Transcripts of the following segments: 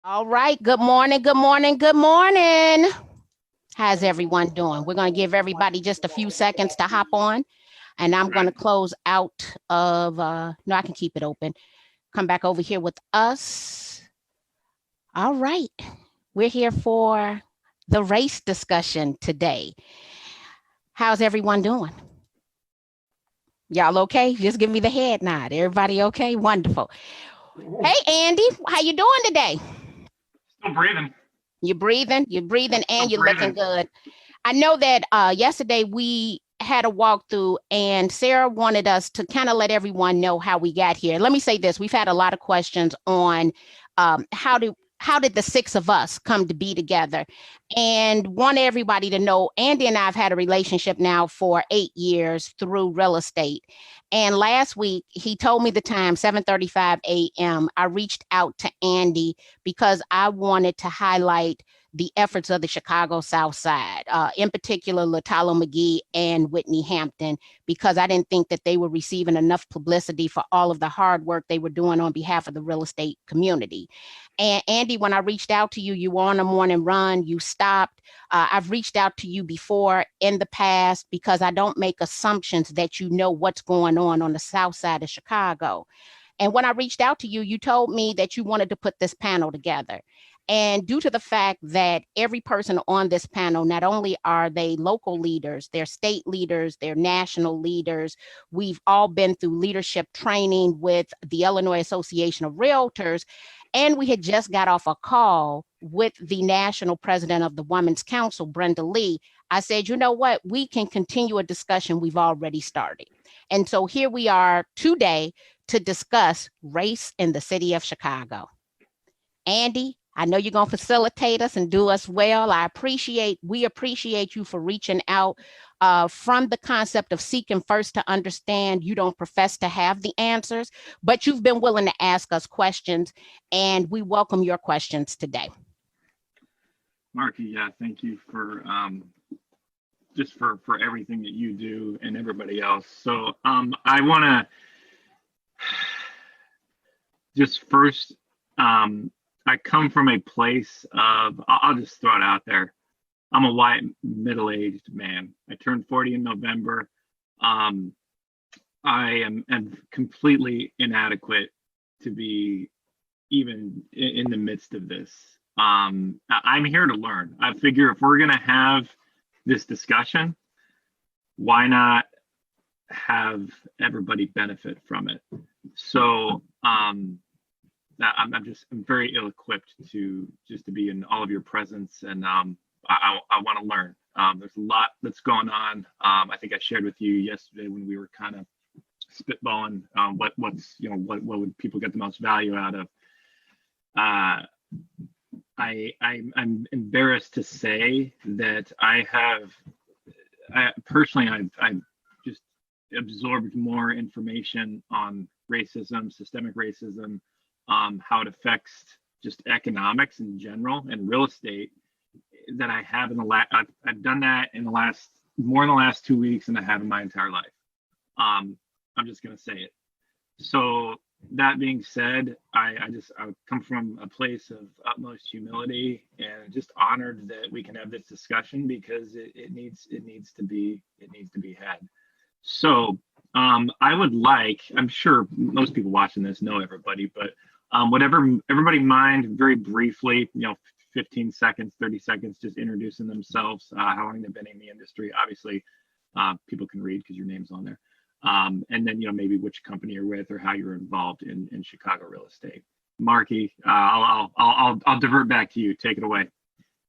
All right. Good morning. Good morning. Good morning. How's everyone doing? We're going to give everybody just a few seconds to hop on, and I'm going to close out of, no, I can keep it open. Come back over here with us. All right. We're here for the race discussion today. How's everyone doing? Y'all okay? Just give me the head nod. Everybody okay? Wonderful. Hey, Andy, how you doing today? Still breathing. You're breathing, and you're looking good. I know that yesterday we had a walkthrough, and Sara wanted us to kind of let everyone know how we got here. Let me say this. We've had a lot of questions on how did the six of us come to be together, and want everybody to know Andy and I have had a relationship now for 8 years through real estate. And last week he told me the time, 7:35 a.m. I reached out to Andy because I wanted to highlight the efforts of the Chicago South Side, in particular, Latalo McGee and Whitney Hampton, because I didn't think that they were receiving enough publicity for all of the hard work they were doing on behalf of the real estate community. And Andy, when I reached out to you, you were on a morning run, you stopped. I've reached out to you before in the past because I don't make assumptions that you know what's going on the South Side of Chicago. And when I reached out to you, you told me that you wanted to put this panel together. And due to the fact that every person on this panel, not only are they local leaders, they're state leaders, they're national leaders. We've all been through leadership training with the Illinois Association of Realtors. And we had just got off a call with the national president of the Women's Council, Brenda Lee. I said, you know what? We can continue a discussion we've already started. And so here we are today to discuss race in the city of Chicago. Andy, I know you're going to facilitate us and do us well. We appreciate you for reaching out from the concept of seeking first to understand. You don't profess to have the answers, but you've been willing to ask us questions, and we welcome your questions today. Markie, yeah, thank you for just for everything that you do and everybody else. So I want to just first, I come from a place of, I'll just throw it out there. I'm a white middle-aged man. I turned 40 in November. I am completely inadequate to be even in the midst of this. I'm here to learn. I figure if we're gonna have this discussion, why not have everybody benefit from it? So I'm very ill-equipped to be in all of your presence, and I want to learn. There's a lot that's going on. I think I shared with you yesterday when we were kind of spitballing what would people get the most value out of. I'm embarrassed to say that I've just absorbed more information on racism, systemic racism, how it affects just economics in general and real estate that I have I've done that more in the last 2 weeks than I have in my entire life. I'm just going to say it. So that being said, I come from a place of utmost humility and just honored that we can have this discussion because it needs to be had. So I would like, I'm sure most people watching this know everybody, but whatever everybody mind very briefly, 15 seconds, 30 seconds, just introducing themselves, how long they've been in the industry. Obviously, people can read because your name's on there. And then, maybe which company you're with or how you're involved in Chicago real estate. Markie, I'll divert back to you. Take it away.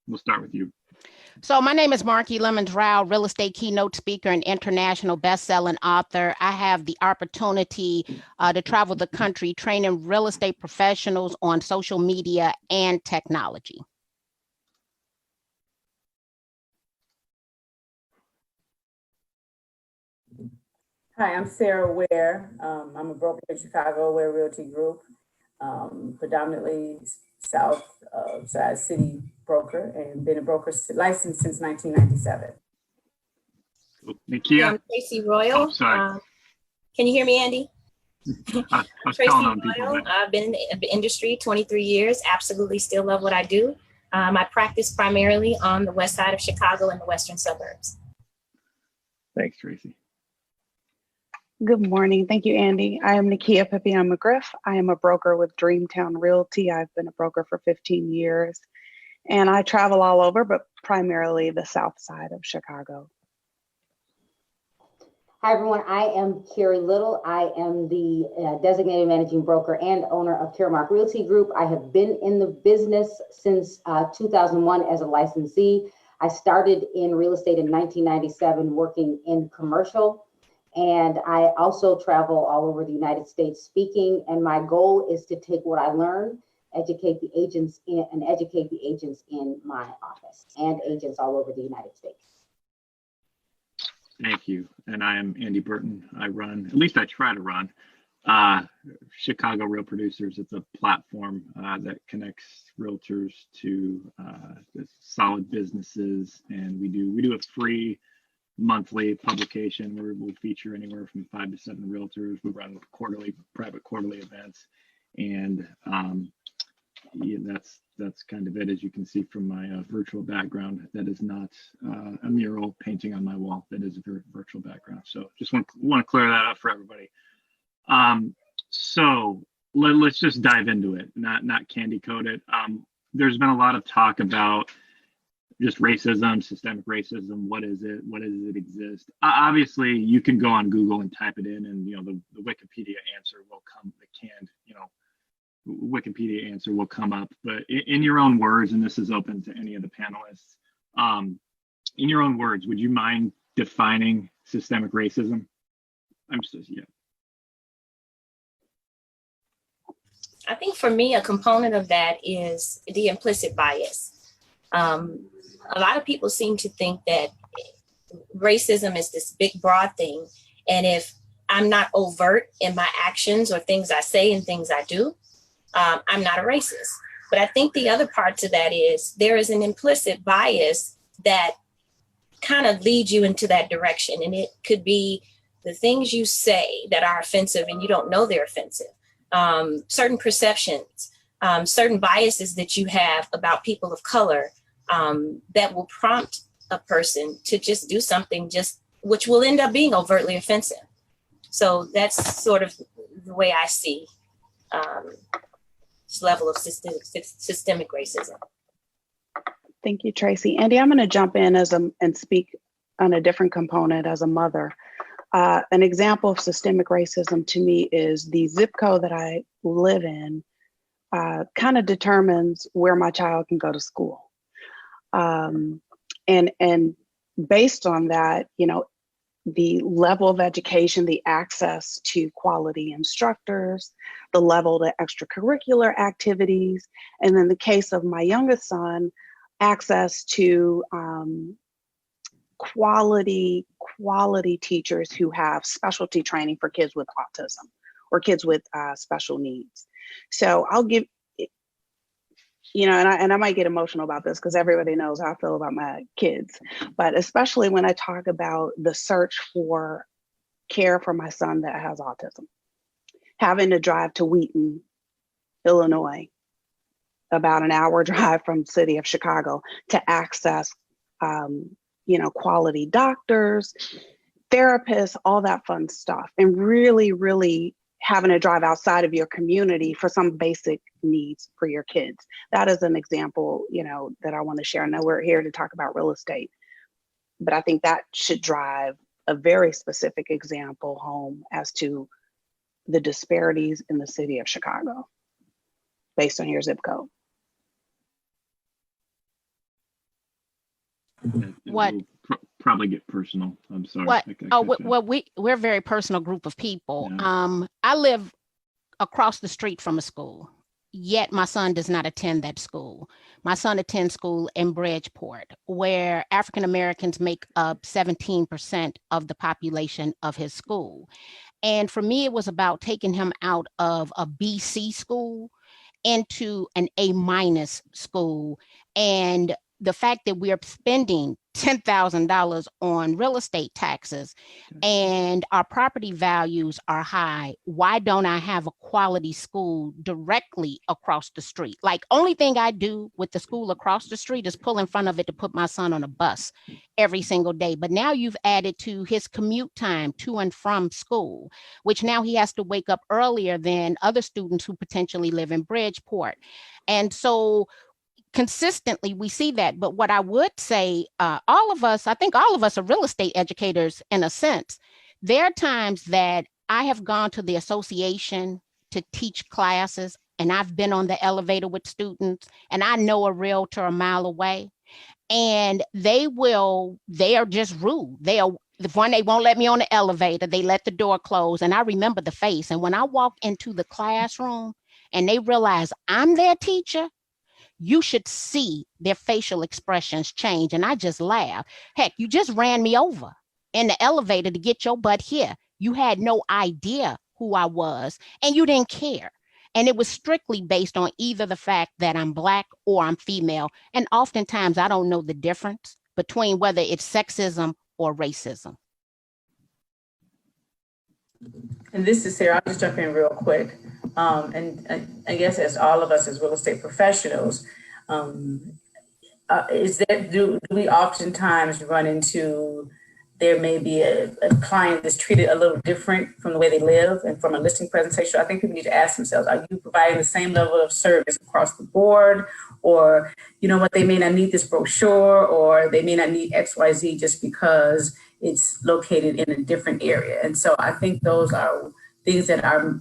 We'll start with you. So my name is Markie Lemon-Ryhal, real estate keynote speaker and international best-selling author. I have the opportunity to travel the country training real estate professionals on social media and technology. Hi, I'm Sara Ware. I'm a broker in Chicago, Ware Realty Group, predominantly South Side City broker, and been a broker licensed since 1997. Nykea. I'm Tracey Royal. Oh, sorry. Can you hear me, Andy? I was Tracey calling on people. Royal. I've been in the industry 23 years. Absolutely still love what I do. I practice primarily on the west side of Chicago and the western suburbs. Thanks, Tracey. Good morning. Thank you, Andy. I am Nykea Pippion-McGriff. I am a broker with Dreamtown Realty. I've been a broker for 15 years, and I travel all over, but primarily the south side of Chicago. Hi, everyone. I am Carrie Little. I am the designated managing broker and owner of Caremark Realty Group. I have been in the business since 2001 as a licensee. I started in real estate in 1997 working in commercial, and I also travel all over the United States speaking, and my goal is to take what I learn, educate the agents in my office and agents all over the United States. Thank you. And I am Andy Burton. I run, at least I try to run, Chicago Real Producers. It's a platform that connects realtors to solid businesses. And we do a free monthly publication where we'll feature anywhere from 5 to 7 realtors. We run private quarterly events. And yeah, that's kind of it. As you can see from my virtual background, that is not a mural painting on my wall. That is a virtual background. So just want to clear that up for everybody. So let's just dive into it, not candy coat it. There's been a lot of talk about just racism, systemic racism. What is it? What does it exist? Obviously, you can go on Google and type it in, and the Wikipedia answer will come. The canned, Wikipedia answer will come up. But in your own words, and this is open to any of the panelists, in your own words, would you mind defining systemic racism? Yeah. I think for me, a component of that is the implicit bias. A lot of people seem to think that racism is this big, broad thing. And if I'm not overt in my actions or things I say and things I do, I'm not a racist. But I think the other part to that is there is an implicit bias that kind of leads you into that direction. And it could be the things you say that are offensive and you don't know they're offensive. Certain perceptions, certain biases that you have about people of color that will prompt a person to just do something which will end up being overtly offensive. So that's sort of the way I see this level of systemic racism. Thank you, Tracey. Andy, I'm going to jump in and speak on a different component as a mother. An example of systemic racism to me is the zip code that I live in kind of determines where my child can go to school. And based on that, the level of education, the access to quality instructors, the level to extracurricular activities, and in the case of my youngest son, access to quality teachers who have specialty training for kids with autism or kids with special needs. So I'll give, and I might get emotional about this because everybody knows how I feel about my kids, but especially when I talk about the search for care for my son that has autism, having to drive to Wheaton, Illinois, about an hour drive from the city of Chicago to access quality doctors, therapists, all that fun stuff, and really, really having to drive outside of your community for some basic needs for your kids. That is an example, that I want to share. I know we're here to talk about real estate, but I think that should drive a very specific example home as to the disparities in the city of Chicago based on your zip code. What? Probably get personal. I'm sorry. We're a very personal group of people. Yeah. I live across the street from a school, yet my son does not attend that school. My son attends school in Bridgeport, where African Americans make up 17% of the population of his school. And for me, it was about taking him out of a BC school into an A- school. And the fact that we are spending $10,000 on real estate taxes and our property values are high, why don't I have a quality school directly across the street? Like, only thing I do with the school across the street is pull in front of it to put my son on a bus every single day. But now you've added to his commute time to and from school, which now he has to wake up earlier than other students who potentially live in Bridgeport. And so consistently we see that. But what I would say, I think all of us are real estate educators in a sense. There are times that I have gone to the association to teach classes and I've been on the elevator with students and I know a realtor a mile away and they are just rude. They won't let me on the elevator. They let the door close and I remember the face. And when I walk into the classroom and they realize I'm their teacher, you should see their facial expressions change. And I just laugh. Heck, you just ran me over in the elevator to get your butt here. You had no idea who I was and you didn't care. And it was strictly based on either the fact that I'm Black or I'm female. And oftentimes I don't know the difference between whether it's sexism or racism. And this is Sara. I'll just jump in real quick. And I guess as all of us as real estate professionals, do we oftentimes run into there may be a client that's treated a little different from the way they live and from a listing presentation? I think people need to ask themselves, are you providing the same level of service across the board? Or, you know what, they may not need this brochure or they may not need XYZ just because it's located in a different area. And so I think those are things that are,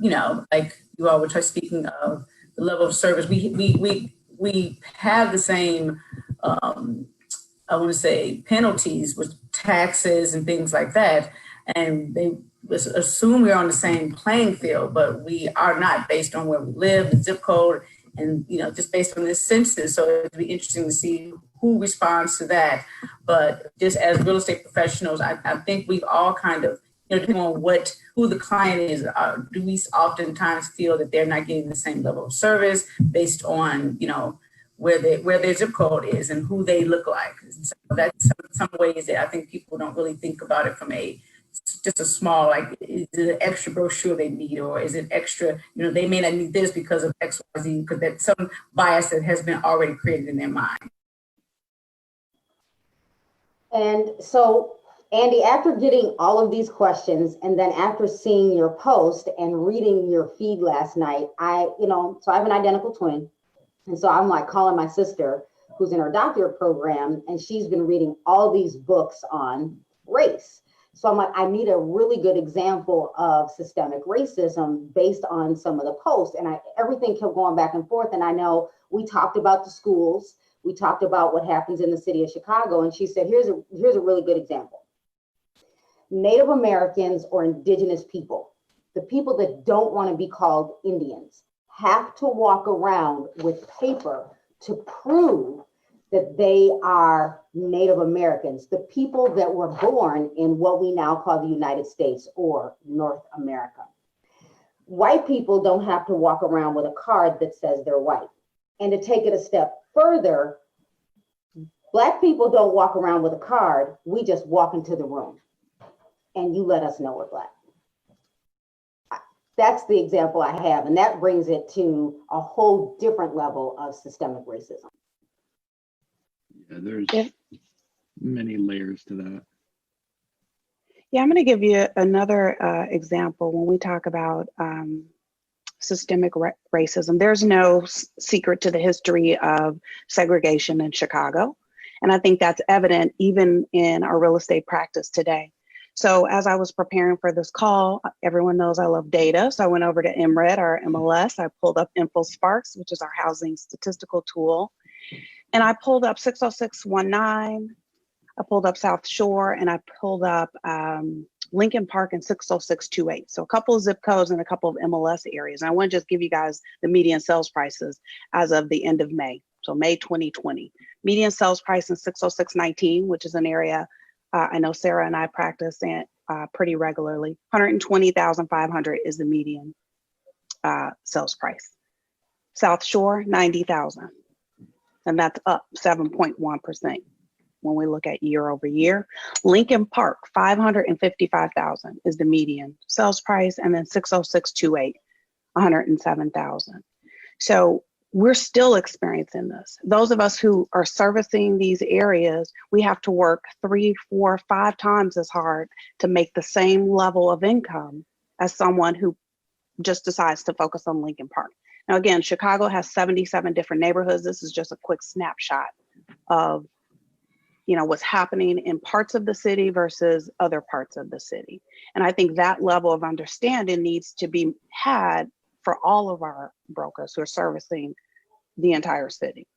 like you all were speaking of the level of service. We have the same, I want to say, penalties with taxes and things like that. And they assume we're on the same playing field, but we are not, based on where we live, the zip code, and just based on this census. So it'd be interesting to see who responds to that. But just as real estate professionals, I think we've all kind of, depending on who the client is, do we oftentimes feel that they're not getting the same level of service based on, where their zip code is and who they look like. So that's some ways that I think people don't really think about it from just a small, like, is it an extra brochure they need, or is it extra, they may not need this because of XYZ, because that's some bias that has been already created in their mind. And so, Andy, after getting all of these questions, and then after seeing your post and reading your feed last night, so I have an identical twin. And so I'm like calling my sister who's in her doctorate program, and she's been reading all these books on race. So I'm like, I need a really good example of systemic racism based on some of the posts. And everything kept going back and forth. And I know we talked about the schools. We talked about what happens in the city of Chicago. And she said, here's a really good example. Native Americans or indigenous people, the people that don't want to be called Indians, have to walk around with paper to prove that they are Native Americans, the people that were born in what we now call the United States or North America. White people don't have to walk around with a card that says they're white. And to take it a step further, Black people don't walk around with a card. We just walk into the room and you let us know we're Black. That's the example I have. And that brings it to a whole different level of systemic racism. Yeah, there's many layers to that. Yeah, I'm going to give you another example when we talk about systemic racism. There's no secret to the history of segregation in Chicago. And I think that's evident even in our real estate practice today. So as I was preparing for this call, everyone knows I love data. So I went over to MRED, our MLS. I pulled up InfoSparks, which is our housing statistical tool. And I pulled up 60619, I pulled up South Shore, and I pulled up Lincoln Park and 60628. So a couple of zip codes and a couple of MLS areas. And I want to just give you guys the median sales prices as of the end of May. So May 2020. Median sales price in 60619, which is an area I know Sara and I practice in pretty regularly. 120,500 is the median sales price. South Shore, 90,000. And that's up 7.1%. when we look at year over year. Lincoln Park, 555,000 is the median sales price, and then 60628, 107,000. So we're still experiencing this. Those of us who are servicing these areas, we have to work 3, 4, 5 times as hard to make the same level of income as someone who just decides to focus on Lincoln Park. Now, again, Chicago has 77 different neighborhoods. This is just a quick snapshot of, you know, what's happening in parts of the city versus other parts of the city. And I think that level of understanding needs to be had for all of our brokers who are servicing the entire city.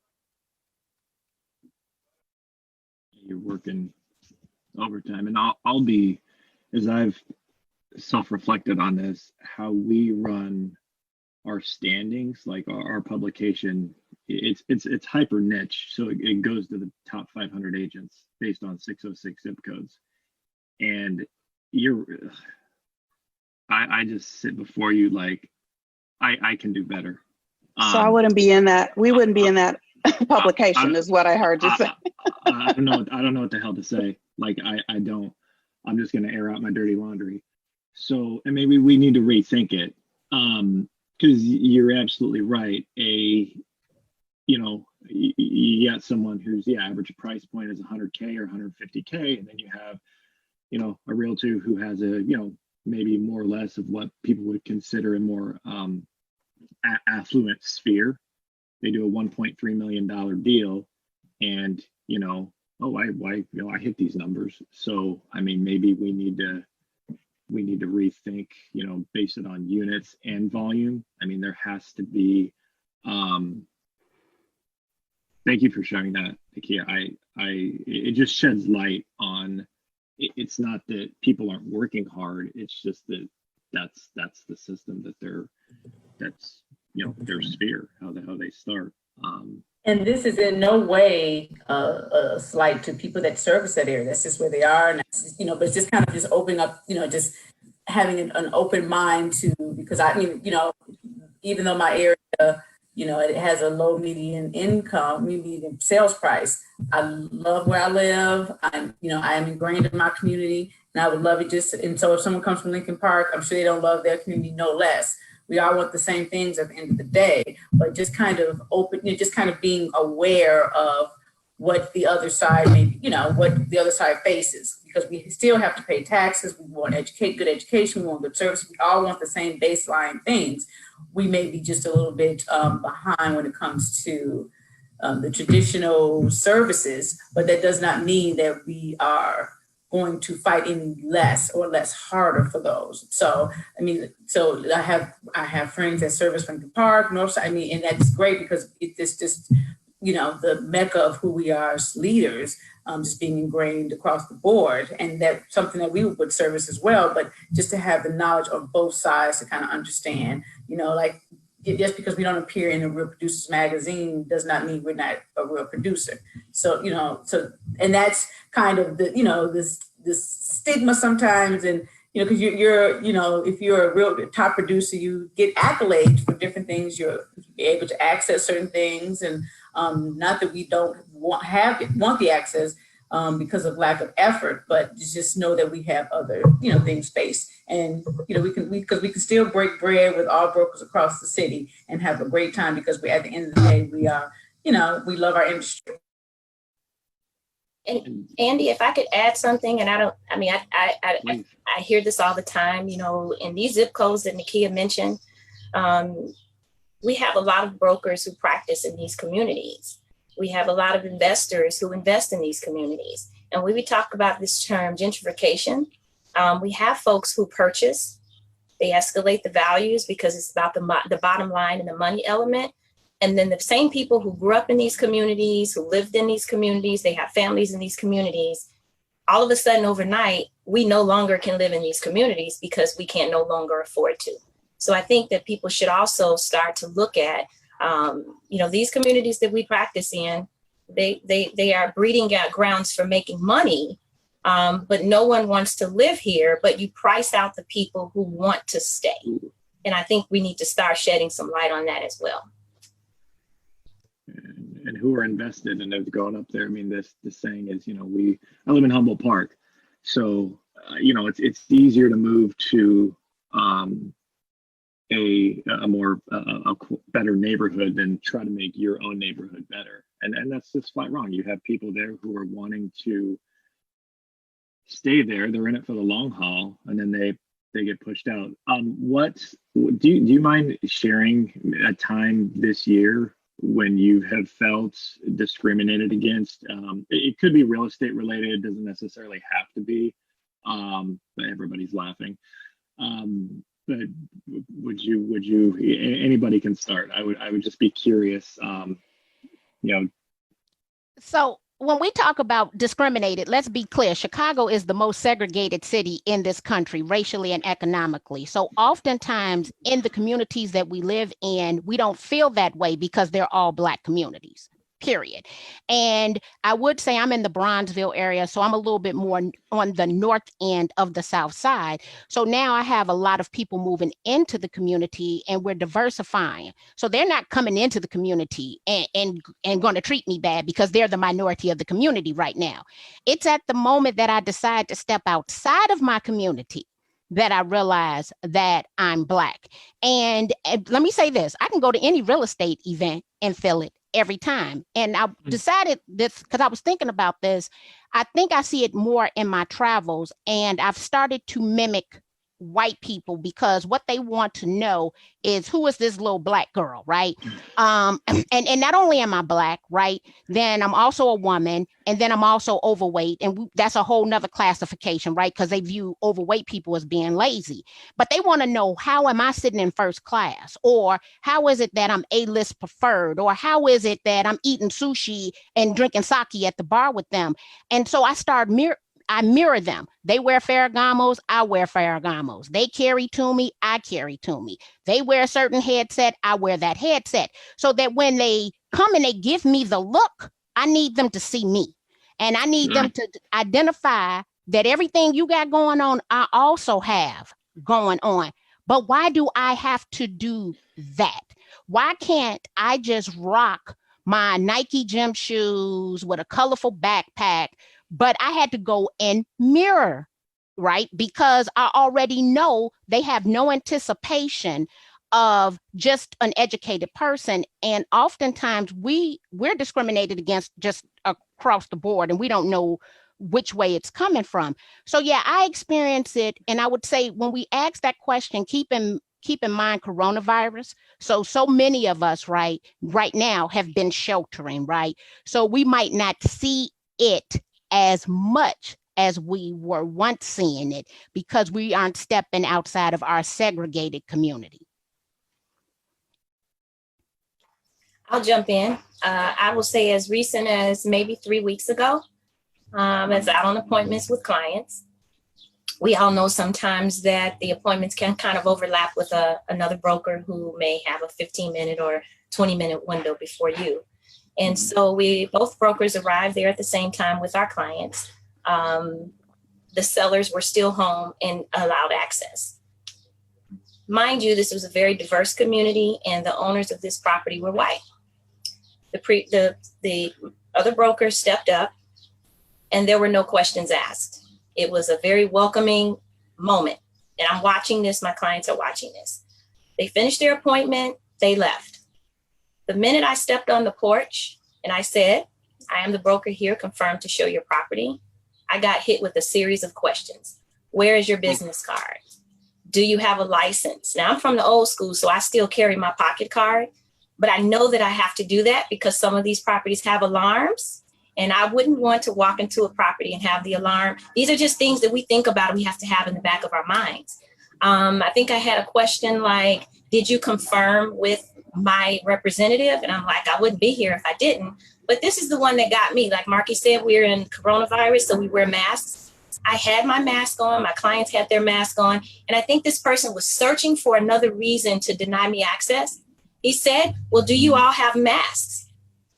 You're working overtime, and I'll be, as I've self-reflected on this, how we run our standings, like our publication, it's hyper niche, so it goes to the top 500 agents based on 606 zip codes, and I just sit before you like I can do better. So I wouldn't be in that. We wouldn't be in that publication, is what I heard you say. I don't know what the hell to say. Like I don't. I'm just going to air out my dirty laundry. So, and maybe we need to rethink it. Because you're absolutely right. You got someone whose average price point is 100K or 150K, and then you have, a realtor who has a, maybe more or less of what people would consider a more affluent sphere. They do a $1.3 million deal, and I hit these numbers. So I mean, maybe we need to rethink, based it on units and volume. I mean, there has to be. Thank you for sharing that, Nykea. It just sheds light on. It's not that people aren't working hard. It's just that that's the system that that's their sphere, how they start. And this is in no way a slight to people that service that area. That's just where they are, and that's just, but it's just kind of just opening up, just having an open mind to, because I mean, even though my area, it has a low median sales price, I love where I live. I am ingrained in my community, and I would love it and so if someone comes from Lincoln Park, I'm sure they don't love their community no less. We all want the same things at the end of the day, but just kind of just kind of being aware of what the other side what the other side faces, because we still have to pay taxes. We want good education. We want good service. We all want the same baseline things. We may be just a little bit behind when it comes to the traditional services, but that does not mean that we are going to fight any less or less harder for those. So, I mean, I have friends that service Lincoln Park, Northside, and that's great because it's just, the mecca of who we are as leaders, just being ingrained across the board. And that's something that we would service as well, but just to have the knowledge of both sides to kind of understand, just because we don't appear in a Real Producers magazine does not mean we're not a real producer. So, and that's kind of the, this stigma sometimes. And, because you're, if you're a real top producer, you get accolades for different things. You're able to access certain things. And not that we don't want the access because of lack of effort, but just know that we have other, things faced. And, we can still break bread with all brokers across the city and have a great time, because at the end of the day, we are, we love our industry. And Andy, if I could add something, and I hear this all the time, in these zip codes that Nykea mentioned, we have a lot of brokers who practice in these communities. We have a lot of investors who invest in these communities. And when we talk about this term gentrification, we have folks who purchase, they escalate the values because it's about the bottom line and the money element. And then the same people who grew up in these communities, who lived in these communities, they have families in these communities. All of a sudden overnight, we no longer can live in these communities because we can't no longer afford to. So I think that people should also start to look at, these communities that we practice in, they are breeding grounds for making money, but no one wants to live here, but you price out the people who want to stay. And I think we need to start shedding some light on that as well. and who are invested and have gone up there. I mean, this saying is, I live in Humboldt Park, so it's easier to move to a better neighborhood than try to make your own neighborhood better. And that's just flat wrong. You have people there who are wanting to stay there. They're in it for the long haul, and then they get pushed out. Do you mind sharing a time this year when you have felt discriminated against? It could be real estate related. It doesn't necessarily have to be. But everybody's laughing. But would you? Anybody can start. I would just be curious. So when we talk about discriminated, let's be clear, Chicago is the most segregated city in this country, racially and economically. So oftentimes in the communities that we live in, we don't feel that way because they're all Black communities, period. And I would say I'm in the Bronzeville area, so I'm a little bit more on the north end of the South Side. So now I have a lot of people moving into the community, and we're diversifying. So they're not coming into the community and going to treat me bad because they're the minority of the community right now. It's at the moment that I decide to step outside of my community that I realize that I'm Black. And let me say this, I can go to any real estate event and feel it every time. And I decided this because I was thinking about this. I think I see it more in my travels, and I've started to mimic white people because what they want to know is, who is this little Black girl, right? And not only am I Black, right? Then I'm also a woman, and then I'm also overweight, and that's a whole nother classification, right? Because they view overweight people as being lazy. But they want to know, how am I sitting in first class? Or how is it that I'm A-list preferred? Or how is it that I'm eating sushi and drinking sake at the bar with them? And so I mirror them. They wear Ferragamos, I wear Ferragamos. They carry to me, I carry to me. They wear a certain headset, I wear that headset. So that when they come and they give me the look, I need them to see me. And I need them to identify that everything you got going on, I also have going on. But why do I have to do that? Why can't I just rock my Nike gym shoes with a colorful backpack? But I had to go and mirror, right? Because I already know they have no anticipation of just an educated person. And oftentimes we're discriminated against just across the board, and we don't know which way it's coming from. So yeah, I experience it. And I would say when we ask that question, keep in mind coronavirus. So many of us right now have been sheltering, right? So we might not see it as much as we were once seeing it because we aren't stepping outside of our segregated community. I'll jump in. I will say as recent as maybe 3 weeks ago, as out on appointments with clients. We all know sometimes that the appointments can kind of overlap with another broker who may have a 15-minute or 20-minute window before you. And so both brokers arrived there at the same time with our clients. The sellers were still home and allowed access. Mind you, this was a very diverse community, and the owners of this property were white. The other broker stepped up, and there were no questions asked. It was a very welcoming moment. And I'm watching this, my clients are watching this. They finished their appointment, they left. The minute I stepped on the porch and I said, I am the broker here confirmed to show your property, I got hit with a series of questions. Where is your business card? Do you have a license? Now I'm from the old school, so I still carry my pocket card, but I know that I have to do that because some of these properties have alarms, and I wouldn't want to walk into a property and have the alarm. These are just things that we think about and we have to have in the back of our minds. I think I had a question like, did you confirm with my representative? And I'm like, I wouldn't be here if I didn't. But this is the one that got me. Like Markie said, we're in coronavirus, so we wear masks. I had my mask on, my clients had their mask on. And I think this person was searching for another reason to deny me access. He said, well, do you all have masks?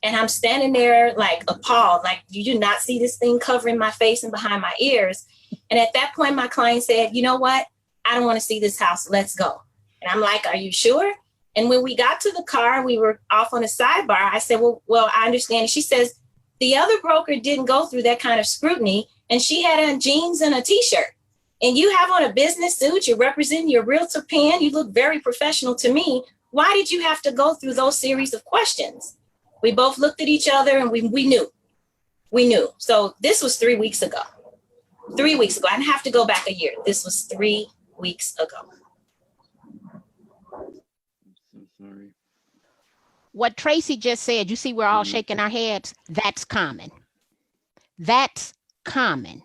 And I'm standing there like appalled, like, you do not see this thing covering my face and behind my ears. And at that point, my client said, you know what? I don't want to see this house. Let's go. And I'm like, are you sure? And when we got to the car, we were off on a sidebar. I said, well, I understand. And she says, the other broker didn't go through that kind of scrutiny. And she had on jeans and a t-shirt. And you have on a business suit, you're representing your realtor pen. You look very professional to me. Why did you have to go through those series of questions? We both looked at each other and we knew. We knew. So this was 3 weeks ago. 3 weeks ago. I didn't have to go back a year. This was 3 weeks ago. I'm so sorry. What Tracey just said, you see, we're all shaking our heads. That's common. That's common.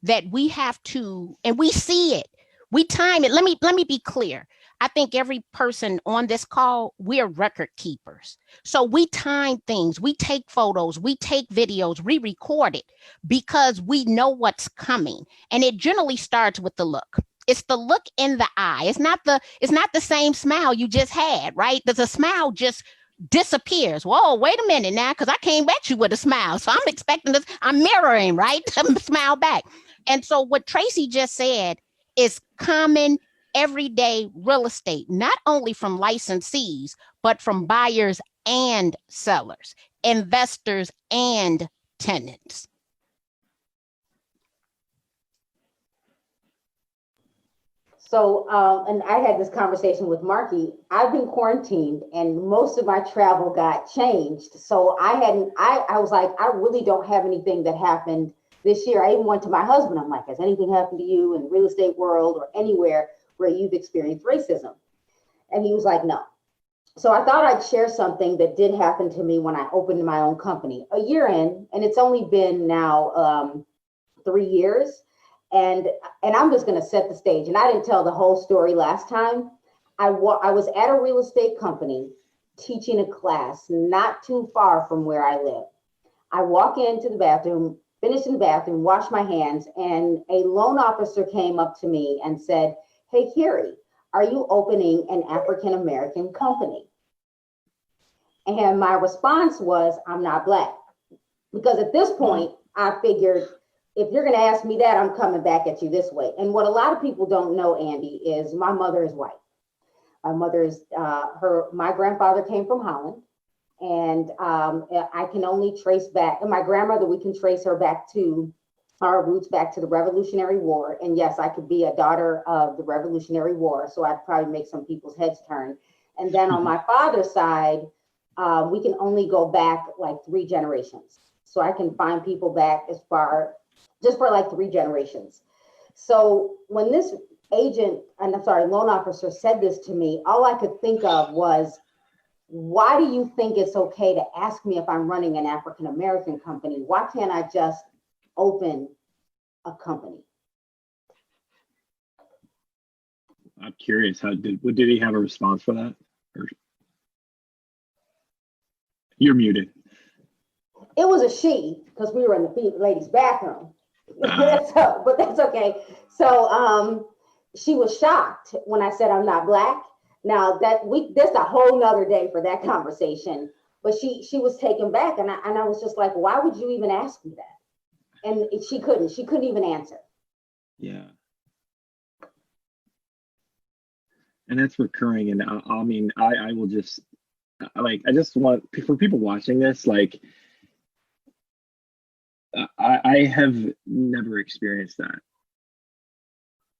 That we have to, and we see it. We time it. Let me be clear. I think every person on this call, we're record keepers. So we time things, we take photos, we take videos, we record it because we know what's coming. And it generally starts with the look. It's the look in the eye. It's not the same smile you just had, right? There's a smile just disappears. Whoa, wait a minute now, because I came at you with a smile. So I'm expecting this, I'm mirroring, right? To smile back. And so what Tracey just said is common everyday real estate, not only from licensees, but from buyers and sellers, investors and tenants. So, and I had this conversation with Markie. I've been quarantined and most of my travel got changed. So I was like, I really don't have anything that happened this year. I even went to my husband. I'm like, has anything happened to you in the real estate world or anywhere where you've experienced racism? And he was like, no. So I thought I'd share something that did happen to me when I opened my own company a year in, and it's only been now 3 years. And I'm just going to set the stage. And I didn't tell the whole story last time. I was at a real estate company teaching a class not too far from where I live. I walk into the bathroom, finish in the bathroom, wash my hands, and a loan officer came up to me and said, hey, Carrie, are you opening an African-American company? And my response was, I'm not Black. Because at this point, I figured, if you're going to ask me that, I'm coming back at you this way. And what a lot of people don't know, Andy, is my mother is white. My mother is, my grandfather came from Holland. And I can only trace back, and my grandmother, we can trace her back to our roots back to the Revolutionary War. And yes, I could be a daughter of the Revolutionary War. So I'd probably make some people's heads turn. And then on my father's side, we can only go back like 3 generations. So I can find people back as far, just for like 3 generations. So when this loan officer said this to me, all I could think of was, why do you think it's okay to ask me if I'm running an African-American company? Why can't I just open a company? I'm curious, did he have a response for that? Or... You're muted. It was a she, because we were in the ladies' bathroom. But that's okay. So she was shocked when I said I'm not Black. Now that's a whole nother day for that conversation. But she was taken back, and I was just like, why would you even ask me that? And she couldn't even answer. Yeah. And that's recurring. And I mean, I will just I just want, for people watching this, like, I have never experienced that.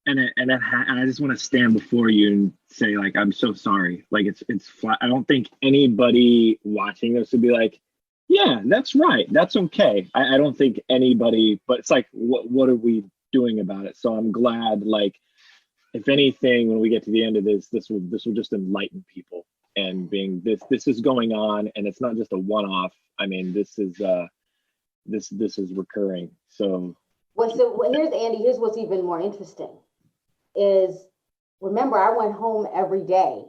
And I just want to stand before you and say, like, I'm so sorry. Like, it's flat. I don't think anybody watching this would be like, yeah, that's right, that's okay. I don't think anybody, but it's like, what are we doing about it? So I'm glad, like, if anything, when we get to the end of this will just enlighten people, and being this is going on, and it's not just a one-off. I mean, this is recurring. So here's what's even more interesting is, remember, I went home every day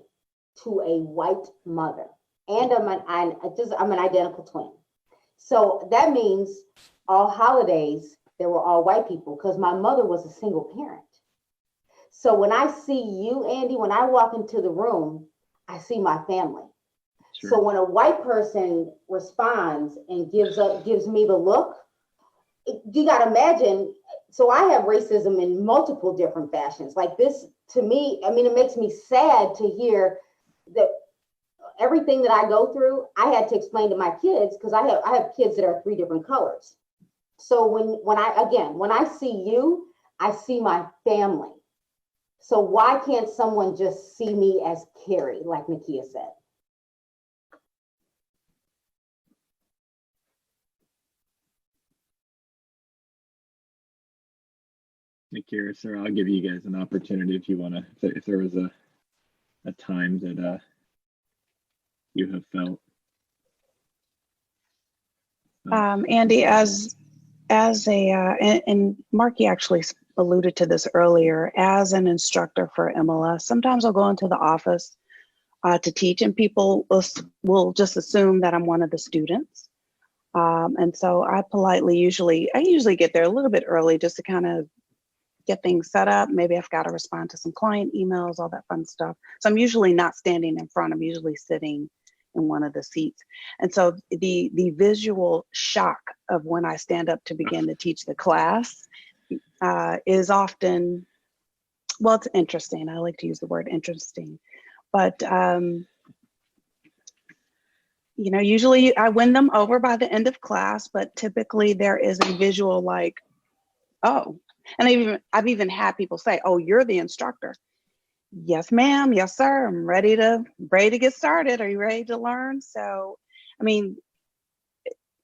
to a white mother, and I'm an identical twin. So that means all holidays, they were all white people, because my mother was a single parent. So when I see you, Andy, when I walk into the room, I see my family. Sure. So when a white person responds and gives me the look, you got to imagine. So I have racism in multiple different fashions. Like this, to me, I mean, it makes me sad to hear that everything that I go through, I had to explain to my kids because I have kids that are 3 different colors. So when I see you, I see my family. So why can't someone just see me as Carrie, like Nykea said? Nykea, Sara, I'll give you guys an opportunity if you want to, if there was a time that you have felt. Andy, as a, and Markie actually alluded to this earlier, as an instructor for MLS, sometimes I'll go into the office to teach and people will just assume that I'm one of the students. And so I usually get there a little bit early just to kind of get things set up. Maybe I've got to respond to some client emails, all that fun stuff. So I'm usually not standing in front, I'm usually sitting in one of the seats. And so the visual shock of when I stand up to begin to teach the class is often, well, it's interesting. I like to use the word interesting, but you know, usually I win them over by the end of class, but typically there is a visual like, oh, and I've even had people say, oh, you're the instructor. Yes, ma'am. Yes, sir. I'm ready to get started. Are you ready to learn? So, I mean,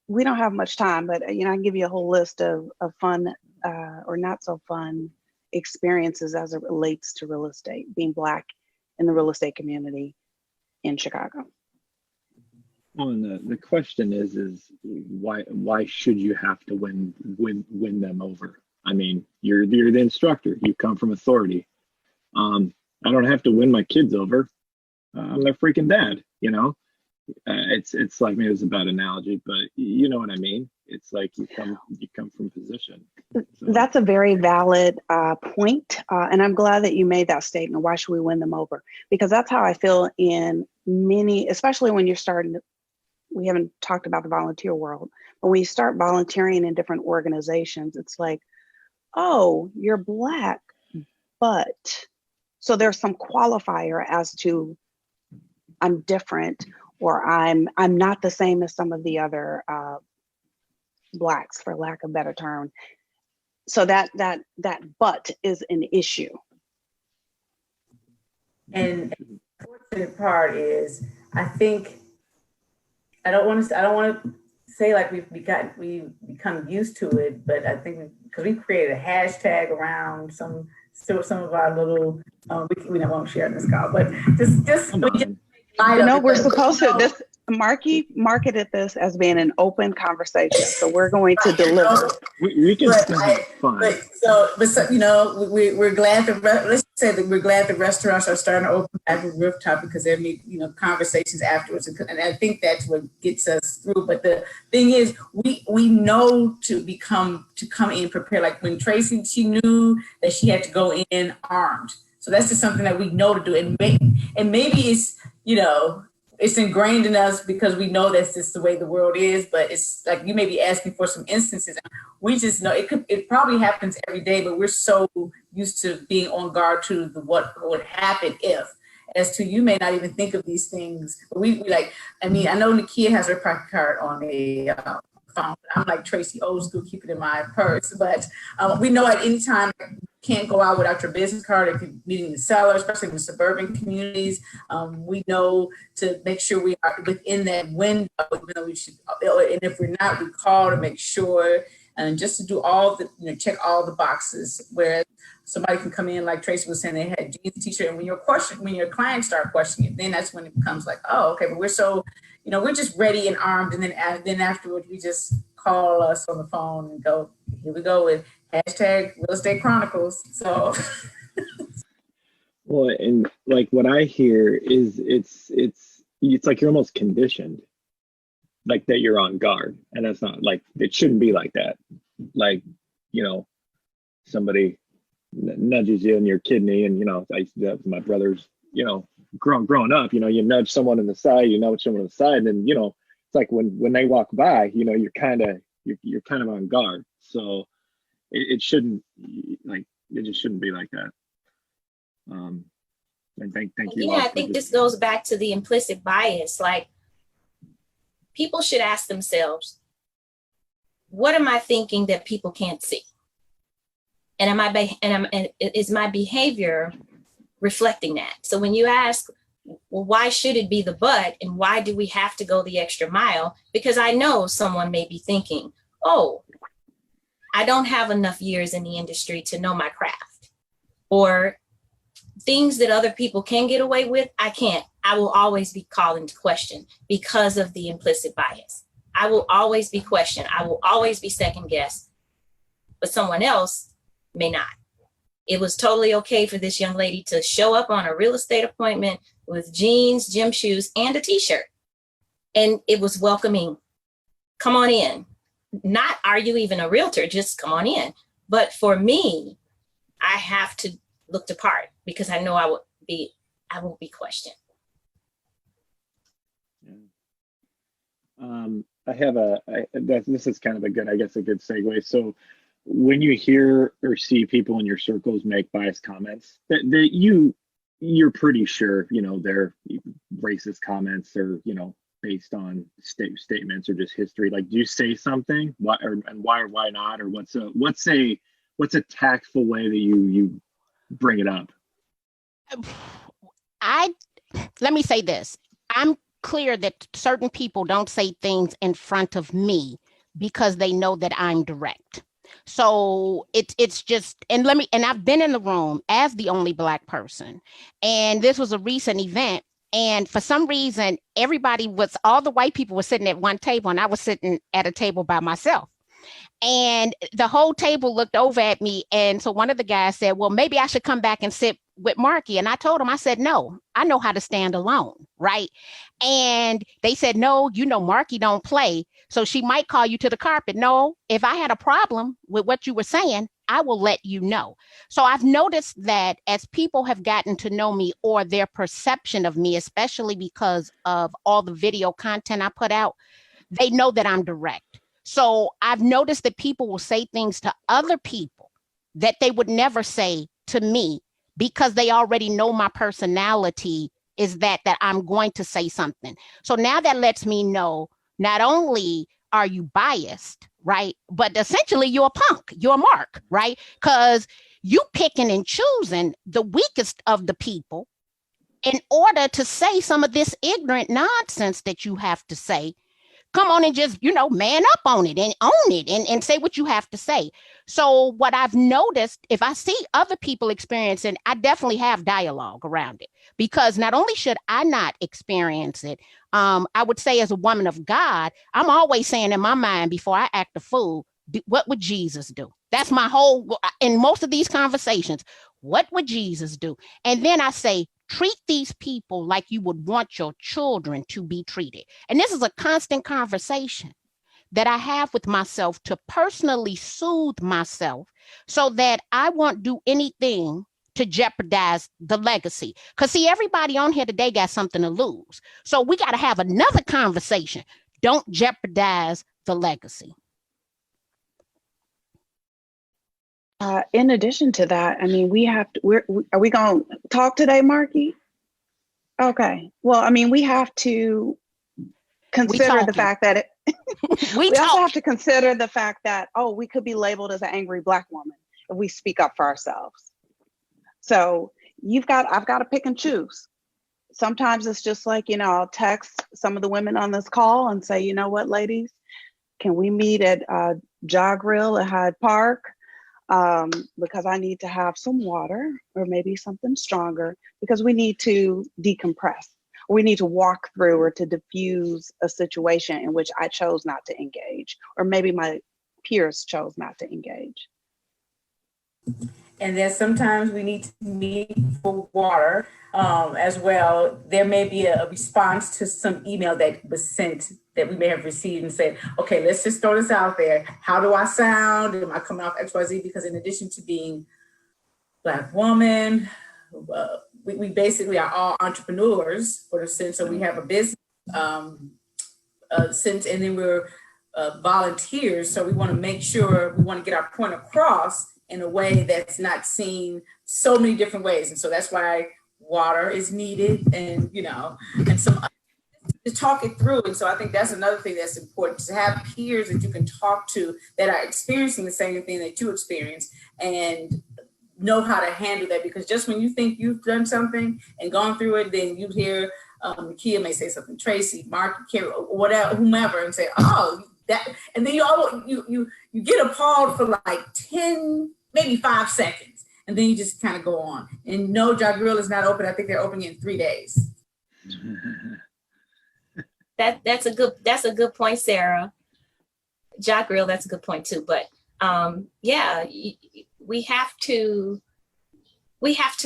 we don't have much time, but you know, I can give you a whole list of fun or not so fun experiences as it relates to real estate, being Black in the real estate community in Chicago. Well, and the question is why should you have to win them over? I mean, you're the instructor. You come from authority. I don't have to win my kids over. I'm their freaking dad. You know, it's like, maybe it was a bad analogy, but you know what I mean. It's like you come from position. So. That's a very valid point, and I'm glad that you made that statement. Why should we win them over? Because that's how I feel in many, especially when you're starting. We haven't talked about the volunteer world, but when you start volunteering in different organizations, it's like, oh, you're Black, but so there's some qualifier as to I'm different or I'm not the same as some of the other Blacks, for lack of a better term. So that but is an issue. And the unfortunate part is, I think I don't want to say like we've become used to it, but I think because we created a hashtag around some of our little we won't share in this call, but just we're supposed to. This Markie marketed this as being an open conversation, so we're going to deliver. We can have fun. But you know, we're glad that let's say that we're glad that restaurants are starting to open back with rooftop because there may conversations afterwards, and I think that's what gets us through. But the thing is, we know to come in prepared. Like when Tracey, she knew that she had to go in armed. So that's just something that we know to do. And maybe it's, it's ingrained in us because we know that's just the way the world is, but it's like you may be asking for some instances. We just know it probably happens every day, but we're so used to being on guard to what would happen if, as to you may not even think of these things. But we like, I know Nykea has her pocket card on a phone. I'm like Tracey, old school, keep it in my purse. But we know at any time, can't go out without your business card if you're meeting the seller, especially in the suburban communities. We know to make sure we are within that window, even though we should, and if we're not, we call to make sure, and just to do all the, check all the boxes, where somebody can come in, like Tracey was saying, they had jeans and t-shirt, and when your clients start questioning it, then that's when it becomes like, oh, okay, but we're so, we're just ready and armed, and then afterwards we just call us on the phone and go, here we go with hashtag Real Estate Chronicles. So, well, and like what I hear is it's like you're almost conditioned, like that you're on guard, and that's not like it shouldn't be like that. Like somebody nudges you in your kidney, and I used to do that with my brothers. Growing up, you nudge someone in the side, someone on the side, and then it's like when they walk by, you're kind of on guard. So it shouldn't, like, it just shouldn't be like that. And thank you. Yeah, I think this goes back to the implicit bias. Like, people should ask themselves, what am I thinking that people can't see? And is my behavior reflecting that? So when you ask, well, why should it be the but, and why do we have to go the extra mile? Because I know someone may be thinking, oh, I don't have enough years in the industry to know my craft, or things that other people can get away with, I can't. I will always be called into question because of the implicit bias. I will always be questioned. I will always be second guessed, but someone else may not. It was totally okay for this young lady to show up on a real estate appointment with jeans, gym shoes, and a t-shirt. And it was welcoming. Come on in. Not, are you even a realtor? Just come on in. But for me, I have to look the part because I know I won't be questioned. This is kind of a good segue. So when you hear or see people in your circles make biased comments that you're pretty sure, they're racist comments, or, based on statements or just history, like, do you say something? Why or why not? Or what's a tactful way that you bring it up? Let me say this. I'm clear that certain people don't say things in front of me because they know that I'm direct. So it's just, and I've been in the room as the only Black person, and this was a recent event, and for some reason, all the white people were sitting at one table, and I was sitting at a table by myself. And the whole table looked over at me. And so one of the guys said, well, maybe I should come back and sit with Markie. And I told him, I said, no, I know how to stand alone. Right. And they said, no, Markie don't play. So she might call you to the carpet. No, if I had a problem with what you were saying, I will let you know. So I've noticed that as people have gotten to know me, or their perception of me, especially because of all the video content I put out, they know that I'm direct. So I've noticed that people will say things to other people that they would never say to me because they already know my personality is that I'm going to say something. So now that lets me know, not only are you biased, right, but essentially you're a punk, you're a mark, right? Because you picking and choosing the weakest of the people in order to say some of this ignorant nonsense that you have to say. Come on and just, man up on it and own it and say what you have to say. So what I've noticed, if I see other people experiencing, I definitely have dialogue around it, because not only should I not experience it, I would say as a woman of God, I'm always saying in my mind before I act a fool, what would Jesus do? That's my whole, in most of these conversations, what would Jesus do? And then I say, treat these people like you would want your children to be treated. And this is a constant conversation that I have with myself to personally soothe myself so that I won't do anything to jeopardize the legacy. Because see, everybody on here today got something to lose. So we got to have another conversation. Don't jeopardize the legacy. In addition to that, I mean, are we going to talk today, Markie? Okay. Well, we have to consider the fact that we also have to consider the fact that, we could be labeled as an angry Black woman if we speak up for ourselves. So I've got to pick and choose. Sometimes it's just like, I'll text some of the women on this call and say, you know what, ladies, can we meet at Jog Grill at Hyde Park? Because I need to have some water or maybe something stronger, because we need to decompress. We need to walk through or to diffuse a situation in which I chose not to engage, or maybe my peers chose not to engage. And then sometimes we need to meet for water as well. There may be a response to some email that was sent that we may have received and said, okay, let's just throw this out there. How do I sound? Am I coming off XYZ? Because in addition to being Black woman, we basically are all entrepreneurs, for the sense that we have a business sense, and then we're volunteers. So we want to make sure we want to get our point across in a way that's not seen so many different ways. And so that's why water is needed, and and some to talk it through. And so I think that's another thing that's important, to have peers that you can talk to that are experiencing the same thing that you experience, and know how to handle that. Because just when you think you've done something and gone through it, then you hear Nykea may say something, Tracey, Markie, Carrie, whatever, whomever, and say, oh, that, and then you get appalled for like 10, maybe 5 seconds, and then you just kind of go on. And no, Jock Grill is not open. I think they're opening in 3 days. That's a good point, Sara. Jock Grill, that's a good point too. But yeah, we have to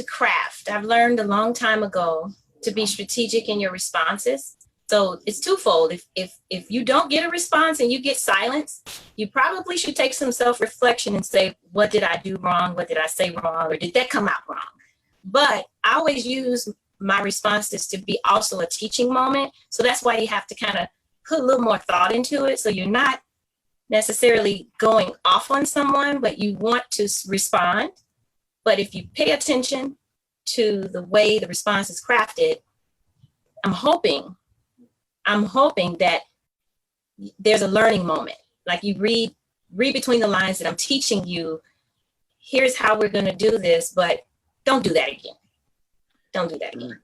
craft. I've learned a long time ago to be strategic in your responses. So it's twofold. If you don't get a response and you get silence, you probably should take some self-reflection and say, what did I do wrong? What did I say wrong? Or did that come out wrong? But I always use my responses to be also a teaching moment. So that's why you have to kind of put a little more thought into it. So you're not necessarily going off on someone, but you want to respond. But if you pay attention to the way the response is crafted, I'm hoping that there's a learning moment. Like you read between the lines that I'm teaching you, here's how we're going to do this, but don't do that again. Don't do that again.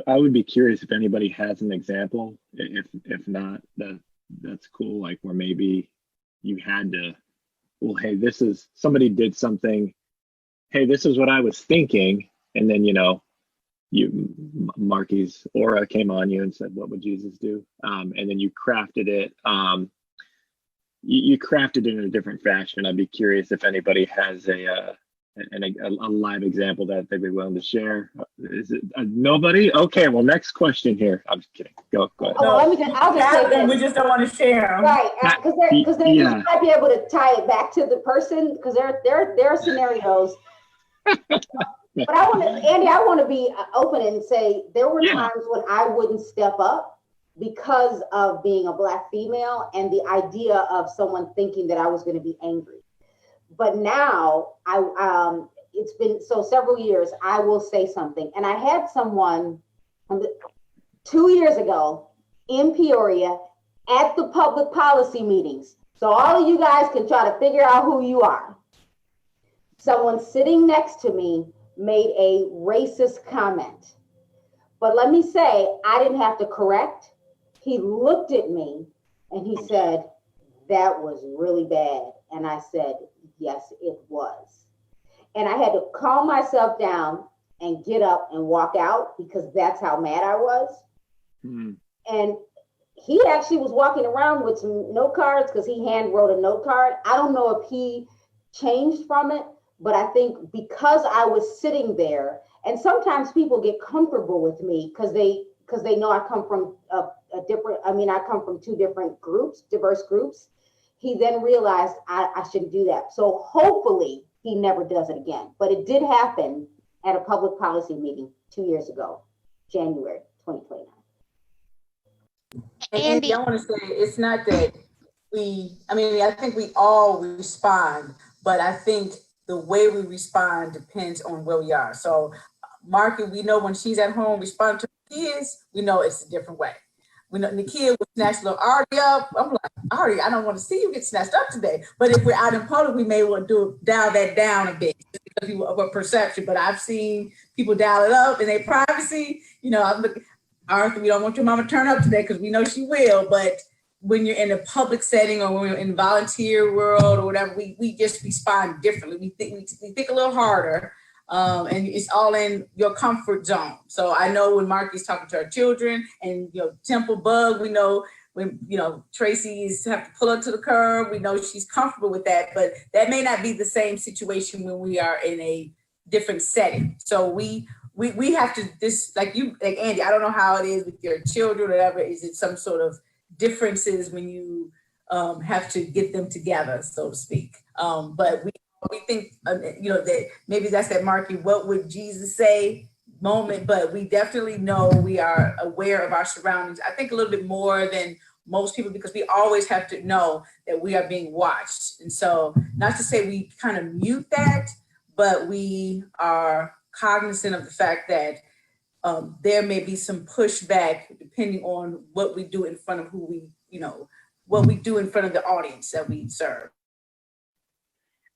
I would be curious if anybody has an example. If not, that's cool. Like where maybe you had to, well, hey, somebody did something. Hey, this is what I was thinking. And then, Markie's aura came on you and said, what would Jesus do? And then you crafted it. You crafted it in a different fashion. I'd be curious if anybody has a live example that they'd be willing to share. Is it nobody? Okay, well, next question here. I'm just kidding. Go ahead. Oh, I'll just say this. We just don't want to share them. Right, because then you might be able to tie it back to the person, because there are scenarios. But I want to be open and say there were times when I wouldn't step up because of being a Black female and the idea of someone thinking that I was going to be angry. But now it's been several years, I will say something. And I had someone 2 years ago in Peoria at the public policy meetings. So all of you guys can try to figure out who you are. Someone sitting next to me made a racist comment. But let me say, I didn't have to correct. He looked at me and he said, that was really bad. And I said, yes, it was. And I had to calm myself down and get up and walk out because that's how mad I was. Mm. And he actually was walking around with some note cards because he hand wrote a note card. I don't know if he changed from it, but I think because I was sitting there, and sometimes people get comfortable with me because they know I come from I come from two different groups, diverse groups. He then realized I shouldn't do that. So hopefully he never does it again. But it did happen at a public policy meeting 2 years ago, January 2029. Andy, I want to say it's not that I think we all respond, but I think the way we respond depends on where we are. So Markie, we know when she's at home responding to the kids, we know it's a different way. We know Nykea will snatch little Artie up. I'm like, Artie, I don't want to see you get snatched up today. But if we're out in public, we may want to dial that down a bit because of a perception. But I've seen people dial it up in their privacy. I'm looking, Arthur, we don't want your mama to turn up today because we know she will. But when you're in a public setting or when you're in volunteer world or whatever, we just respond differently. We think a little harder. And it's all in your comfort zone. So I know when Markie's talking to her children and, Temple Bug, we know when, Tracey's have to pull her to the curb, we know she's comfortable with that, but that may not be the same situation when we are in a different setting. So we have to, like Andy, I don't know how it is with your children or whatever. Is it some sort of differences when you have to get them together, so to speak? But we think, that maybe that's that Markie, what would Jesus say moment, but we definitely know we are aware of our surroundings. I think a little bit more than most people, because we always have to know that we are being watched. And so not to say we kind of mute that, but we are cognizant of the fact that there may be some pushback depending on what we do in front of who we, what we do in front of the audience that we serve.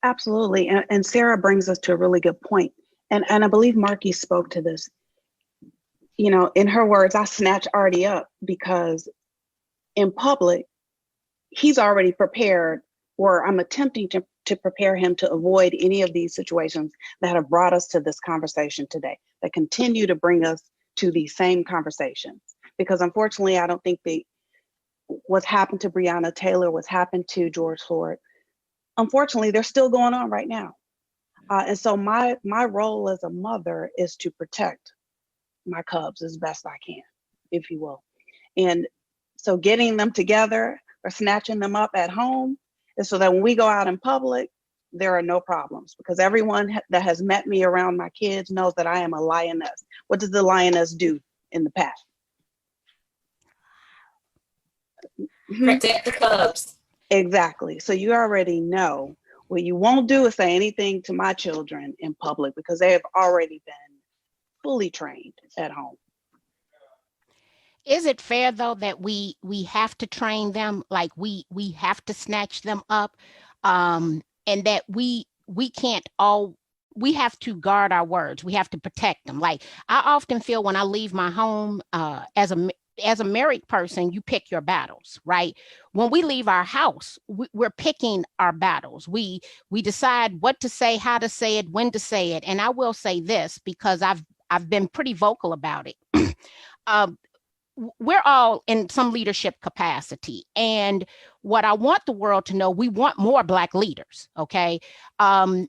Absolutely. And Sara brings us to a really good point. And I believe Markie spoke to this. In her words, I snatch Artie up because in public, he's already prepared, or I'm attempting to prepare him to avoid any of these situations that have brought us to this conversation today, that continue to bring us to these same conversations. Because unfortunately, I don't think what's happened to Breonna Taylor, what's happened to George Floyd, unfortunately, they're still going on right now. And so my role as a mother is to protect my cubs as best I can, if you will. And so getting them together or snatching them up at home is so that when we go out in public, there are no problems, because everyone that has met me around my kids knows that I am a lioness. What does the lioness do in the pack? Protect the cubs. Exactly. So you already know what you won't do is say anything to my children in public, because they have already been fully trained at home. Is it fair though that we have to train them, like we have to snatch them up, and that we can't we have to guard our words. We have to protect them. Like I often feel when I leave my home, as a married person, you pick your battles, right? When we leave our house, we're picking our battles. We decide what to say, how to say it, when to say it. And I will say this, because I've been pretty vocal about it. We're all in some leadership capacity. And what I want the world to know, we want more Black leaders, okay? And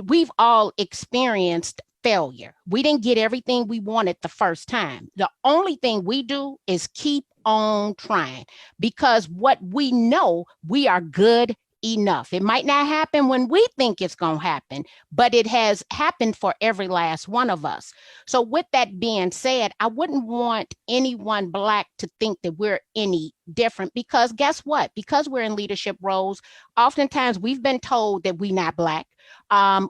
we've all experienced failure. We didn't get everything we wanted the first time. The only thing we do is keep on trying, because what we know, we are good enough. It might not happen when we think it's going to happen, but it has happened for every last one of us. So with that being said, I wouldn't want anyone Black to think that we're any different, because guess what? Because we're in leadership roles, oftentimes we've been told that we're not Black.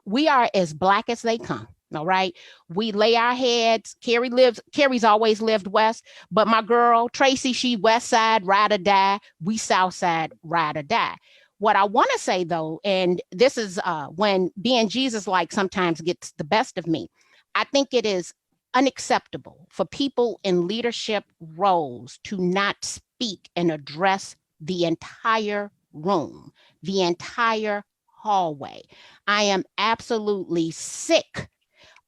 We are as Black as they come. All right. We lay our heads. Carrie's always lived West, but my girl, Tracey, she West Side, ride or die. We South Side, ride or die. What I want to say, though, and this is when being Jesus-like sometimes gets the best of me, I think it is unacceptable for people in leadership roles to not speak and address the entire room, the entire hallway. I am absolutely sick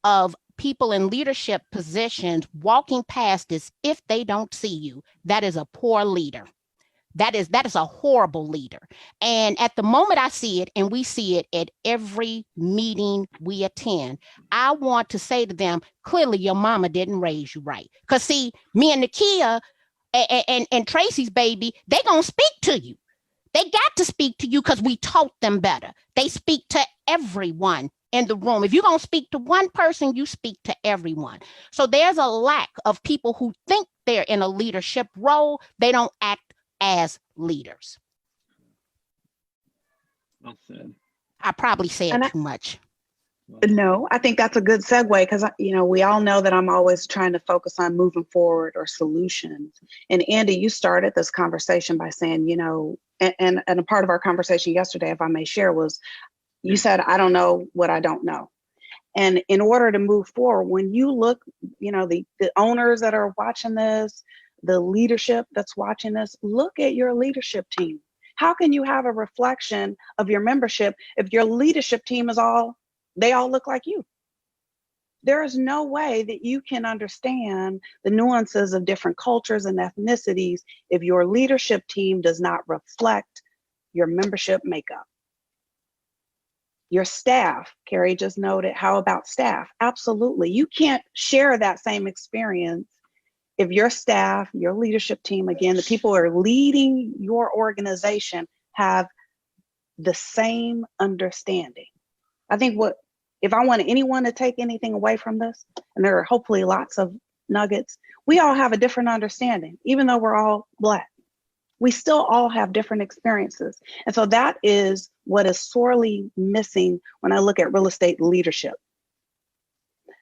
of people in leadership positions walking past as if they don't see you. That is a poor leader. That is a horrible leader. And at the moment I see it, and we see it at every meeting we attend, I want to say to them, clearly your mama didn't raise you right. Because see, me and Nykea and Tracey's baby, they gonna speak to you. They got to speak to you because we taught them better. They speak to everyone in the room. If you're going to speak to one person, you speak to everyone. So there's a lack of people who think they're in a leadership role. They don't act as leaders. Well said. I probably said too much. No, I think that's a good segue, because we all know that I'm always trying to focus on moving forward or solutions. And Andy, you started this conversation by saying, and a part of our conversation yesterday, if I may share, was you said, I don't know what I don't know. And in order to move forward, when you look, the owners that are watching this, the leadership that's watching this, look at your leadership team. How can you have a reflection of your membership if your leadership team they all look like you? There is no way that you can understand the nuances of different cultures and ethnicities if your leadership team does not reflect your membership makeup. Your staff, Carrie just noted, how about staff? Absolutely. You can't share that same experience if your staff, your leadership team, again, the people who are leading your organization have the same understanding. I think if I want anyone to take anything away from this, and there are hopefully lots of nuggets, we all have a different understanding. Even though we're all Black, we still all have different experiences. And so that is what is sorely missing when I look at real estate leadership.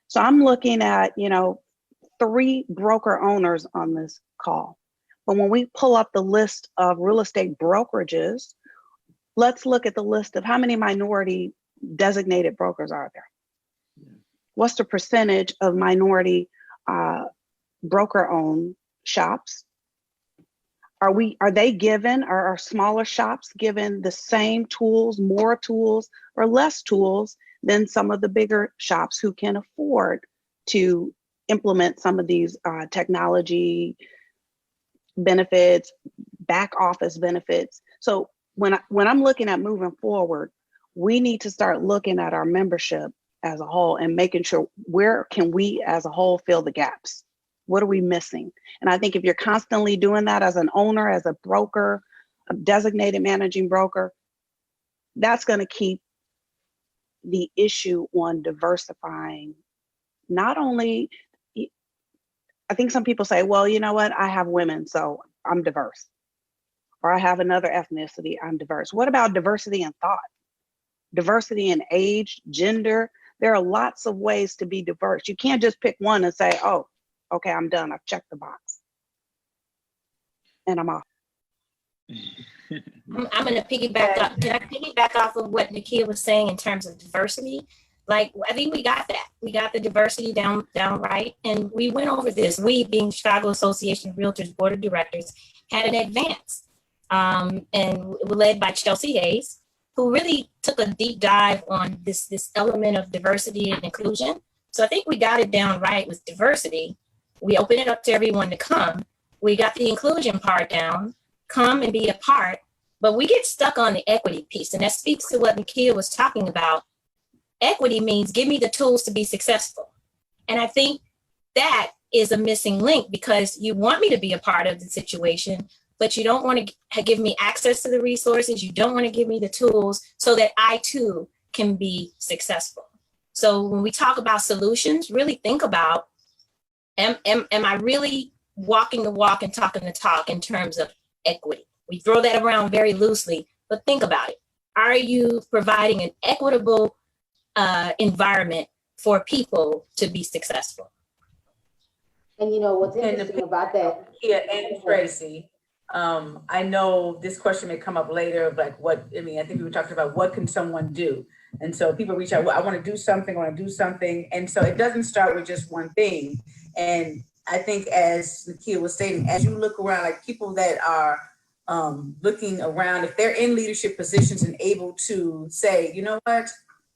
So I'm looking at, 3 broker owners on this call. But when we pull up the list of real estate brokerages, let's look at the list of how many minority designated brokers are there. What's the percentage of minority broker-owned shops? Are they given, or are smaller shops given the same tools, more tools, or less tools than some of the bigger shops who can afford to implement some of these technology benefits, back office benefits? So when I'm looking at moving forward, we need to start looking at our membership as a whole and making sure where can we as a whole fill the gaps? What are we missing? And I think if you're constantly doing that as an owner, as a broker, a designated managing broker, that's going to keep the issue on diversifying. Not only, I think some people say, well, you know what? I have women, so I'm diverse. Or I have another ethnicity, I'm diverse. What about diversity in thought? Diversity in age, gender? There are lots of ways to be diverse. You can't just pick one and say, oh, okay, I'm done. I've checked the box. And I'm off. I'm going to piggyback up. Can I piggyback off of what Nykea was saying in terms of diversity? Like, I think we got that. We got the diversity down right. And we went over this. We, being Chicago Association of Realtors Board of Directors, had an advance. And we're led by Chelsea Hayes, who really took a deep dive on this element of diversity and inclusion. So I think we got it down right with diversity. We open it up to everyone to come. We got the inclusion part down, come and be a part, but we get stuck on the equity piece. And that speaks to what Nykea was talking about. Equity means give me the tools to be successful. And I think that is a missing link, because you want me to be a part of the situation, but you don't want to give me access to the resources. You don't want to give me the tools so that I too can be successful. So when we talk about solutions, really think about, am I really walking the walk and talking the talk in terms of equity? We throw that around very loosely, but think about it. Are you providing an equitable environment for people to be successful? And what's interesting about that. Yeah, and Tracey, I know this question may come up later of like I think we were talking about what can someone do? And so people reach out, well, I want to do something. And so it doesn't start with just one thing. And I think, as Nykea was stating, as you look around, like people that are looking around, if they're in leadership positions and able to say, you know what,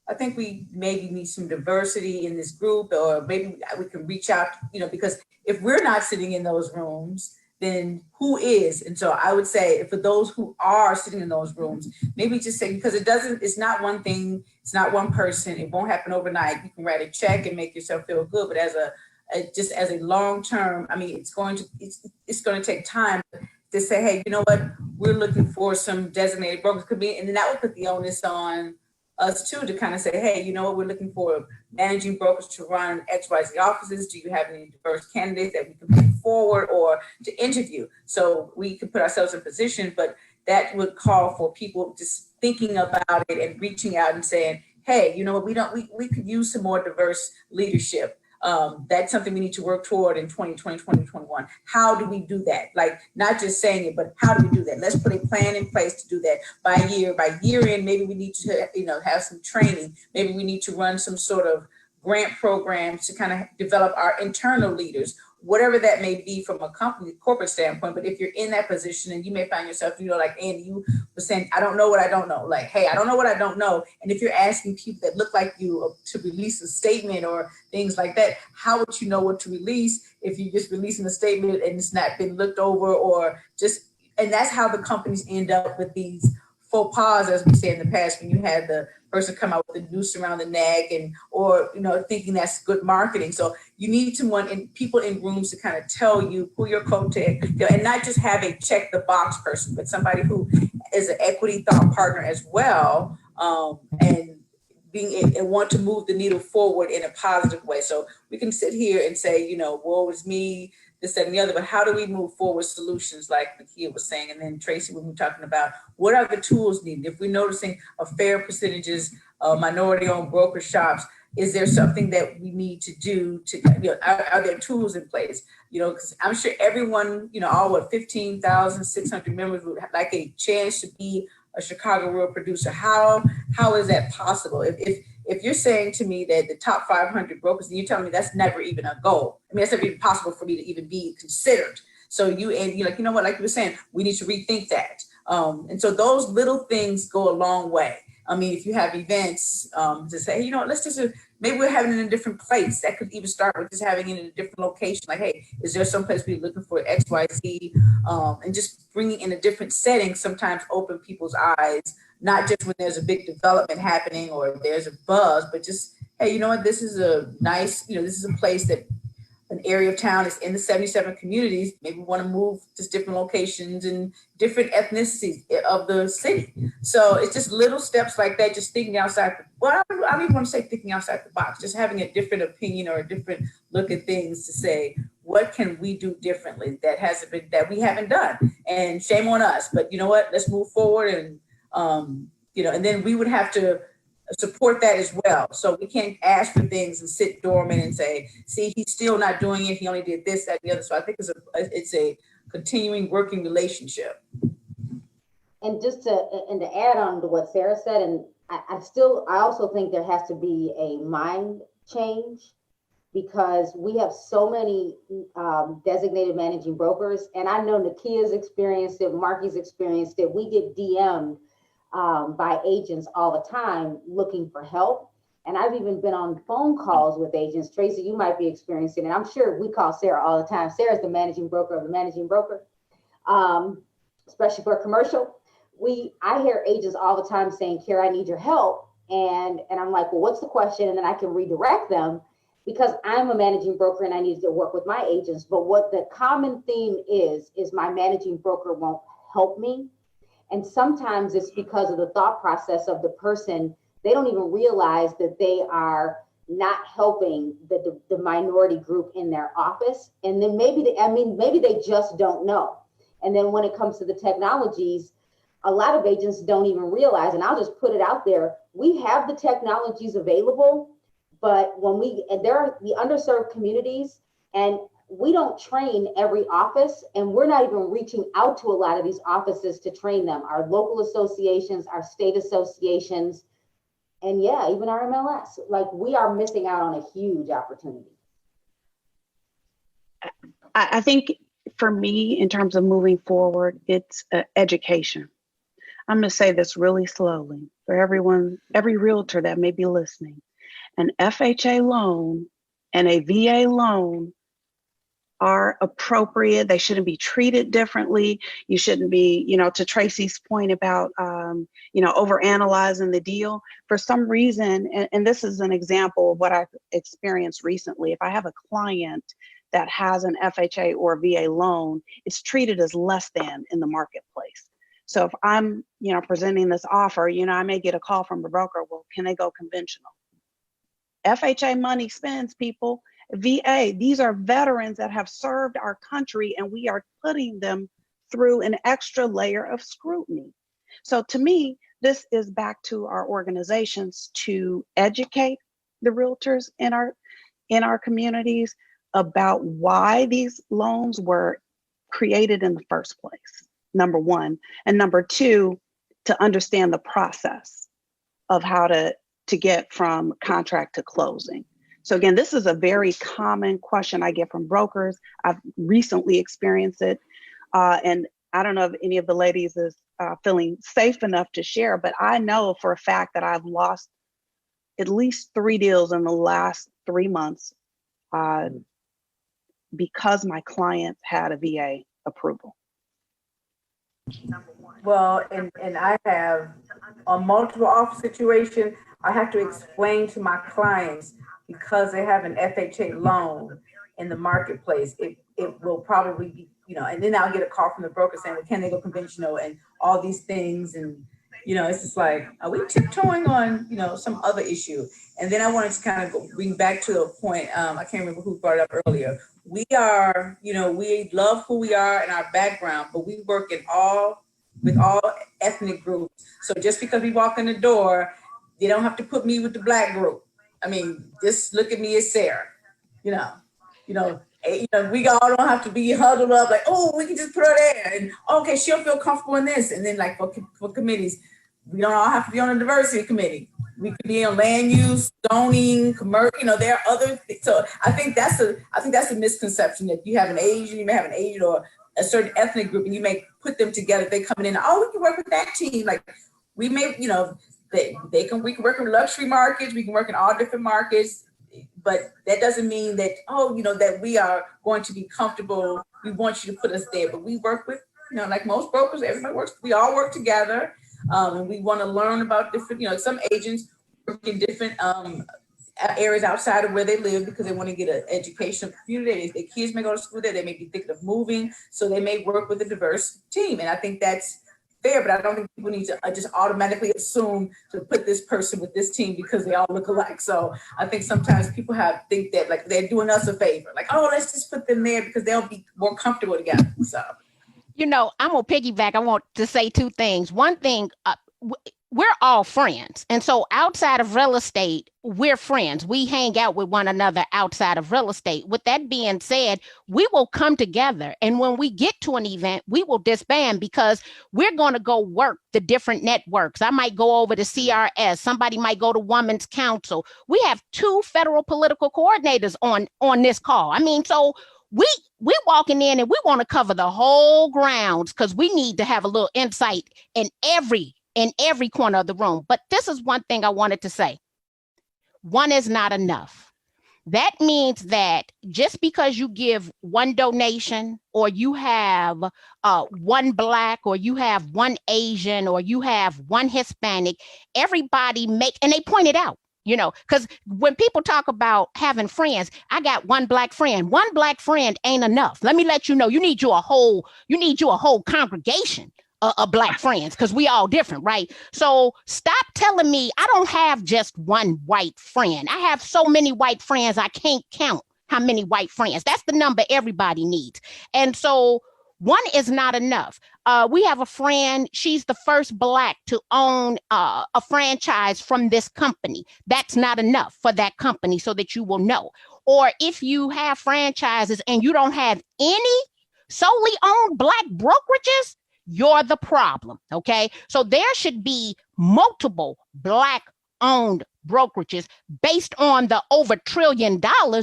I think we maybe need some diversity in this group, or maybe we can reach out, because if we're not sitting in those rooms, then who is? And so I would say, for those who are sitting in those rooms, maybe just say, because it's not one thing, it's not one person, it won't happen overnight. You can write a check and make yourself feel good, but as a long term, it's going to take time to say, hey, you know what, we're looking for some designated brokers, and then that would put the onus on us too, to kind of say, hey, you know what, we're looking for managing brokers to run XYZ offices. Do you have any diverse candidates that we can put forward or to interview? So we can put ourselves in position, but that would call for people just thinking about it and reaching out and saying, hey, you know what, we could use some more diverse leadership. That's something we need to work toward in 2020, 2021. How do we do that? Like, not just saying it, but how do we do that? Let's put a plan in place to do that by year end. Maybe we need to, have some training. Maybe we need to run some sort of grant programs to kind of develop our internal leaders, whatever that may be from a company, corporate standpoint. But if you're in that position, and you may find yourself, like Andy, you were saying, I don't know what I don't know. Like, hey, I don't know what I don't know. And if you're asking people that look like you to release a statement or things like that, how would you know what to release if you're just releasing a statement and it's not been looked over, and that's how the companies end up with these faux pas, as we say in the past, when you had the person come out with a noose around the neck or thinking that's good marketing. So you need people in rooms to kind of tell you who your coattail, and not just have a check the box person, but somebody who is an equity thought partner as well, and want to move the needle forward in a positive way. So we can sit here and say, woe is me, this, that, and the other, but how do we move forward solutions, like Nykea was saying? And then Tracey, when we're talking about what are the tools needed, if we're noticing a fair percentages of minority-owned broker shops, is there something that we need to do to, are there tools in place? Because I'm sure everyone, all 15,600 members would like a chance to be a Chicago Real producer. How is that possible? If you're saying to me that the top 500 brokers, and you're telling me that's never even a goal. I mean, that's never even possible for me to even be considered. So you're like, you know what, like you were saying, we need to rethink that. And so those little things go a long way. I mean, if you have events to say, hey, let's just, maybe we're having it in a different place. That could even start with just having it in a different location. Like, hey, is there some place we're looking for X, Y, Z? And just bringing in a different setting sometimes open people's eyes, not just when there's a big development happening or there's a buzz, but just, hey, you know what, this is a nice, this is a place that an area of town is in the 77 communities. Maybe we want to move to different locations and different ethnicities of the city. So it's just little steps like that, just thinking outside. I don't even want to say thinking outside the box, just having a different opinion or a different look at things to say, what can we do differently that we haven't done? And shame on us, but you know what, let's move forward. And, and then we would have to support that as well. So we can't ask for things and sit dormant and say, see, he's still not doing it. He only did this, that, and the other. So I think it's a continuing working relationship. And just to add on to what Sara said, and I also think there has to be a mind change, because we have so many designated managing brokers. And I know Nykea's experienced it, Markie's experienced it. We get DM'd by agents all the time looking for help. And I've even been on phone calls with agents. Tracey, you might be experiencing it. I'm sure we call Sara all the time. Sara's the managing broker of the managing broker, especially for commercial. I hear agents all the time saying, Carrie, I need your help. And I'm like, well, what's the question? And then I can redirect them, because I'm a managing broker and I need to work with my agents. But what the common theme is my managing broker won't help me. And sometimes it's because of the thought process of the person. They don't even realize that they are not helping the minority group in their office. And then maybe they just don't know. And then when it comes to the technologies, a lot of agents don't even realize, and I'll just put it out there, we have the technologies available, but there are the underserved communities, and we don't train every office, and we're not even reaching out to a lot of these offices to train them. Our local associations, our state associations, and even our MLS. Like, we are missing out on a huge opportunity. I think for me, in terms of moving forward, it's education. I'm going to say this really slowly for everyone, every realtor that may be listening. An FHA loan and a VA loan are appropriate. They shouldn't be treated differently. You shouldn't be, to Tracey's point about, overanalyzing the deal. For some reason, and this is an example of what I've experienced recently. If I have a client that has an FHA or VA loan, it's treated as less than in the marketplace. So if I'm, presenting this offer, I may get a call from the broker, well, can they go conventional? FHA money spends, people. VA, these are veterans that have served our country, and we are putting them through an extra layer of scrutiny. So to me, this is back to our organizations to educate the realtors in our communities about why these loans were created in the first place, number one. And number two, to understand the process of how to get from contract to closing. So again, this is a very common question I get from brokers. I've recently experienced it. And I don't know if any of the ladies is feeling safe enough to share, but I know for a fact that I've lost at least 3 deals in the last 3 months because my clients had a VA approval. Well, and I have a multiple offer situation. I have to explain to my clients, because they have an FHA loan in the marketplace, it will probably be, and then I'll get a call from the broker saying, well, can they go conventional and all these things? And, it's just like, are we tiptoeing on, some other issue? And then I wanted to kind of bring back to a point. I can't remember who brought it up earlier. We are, we love who we are and our background, but we work with all ethnic groups. So just because we walk in the door, you don't have to put me with the Black group. I mean, just look at me as Sara, you know, we all don't have to be huddled up like, oh, we can just put her there. And okay, she'll feel comfortable in this. And then like for committees, we don't all have to be on a diversity committee. We could be on land use, zoning, commercial, there are other things. So I think that's a misconception that you have an Asian, you may have an Asian or a certain ethnic group and you may put them together. They coming in, oh, we can work with that team. Like we may, we can work in luxury markets, we can work in all different markets, but that doesn't mean that, that we are going to be comfortable. We want you to put us there, but we work with, like most brokers, everybody works, we all work together. And we want to learn about different, some agents work in different areas outside of where they live because they want to get an educational community. Their kids may go to school there, they may be thinking of moving, so they may work with a diverse team. And I think that's fair, but I don't think people need to just automatically assume to put this person with this team because they all look alike. So I think sometimes people think that like they're doing us a favor, like, oh, let's just put them there because they'll be more comfortable together. So. I'm gonna piggyback. I want to say two things. One thing, we're all friends. And so outside of real estate, we're friends. We hang out with one another outside of real estate. With that being said, we will come together. And when we get to an event, we will disband because we're going to go work the different networks. I might go over to CRS. Somebody might go to Women's Council. We have 2 federal political coordinators on this call. I mean, so we're walking in and we want to cover the whole grounds because we need to have a little insight in every corner of the room. But this is one thing I wanted to say. One is not enough. That means that just because you give one donation or you have one Black or you have one Asian or you have one Hispanic, everybody and they point it out. Because when people talk about having friends, I got one Black friend. One Black friend ain't enough. Let me let you know, you need you a whole congregation of Black friends because we all different, right? So stop telling me I don't have just one white friend. I have so many white friends, I can't count how many white friends. That's the number everybody needs. And so one is not enough. We have a friend, she's the first Black to own a franchise from this company. That's not enough for that company so that you will know. Or if you have franchises and you don't have any solely owned Black brokerages, you're the problem, okay? So there should be multiple Black owned brokerages based on the over $1 trillion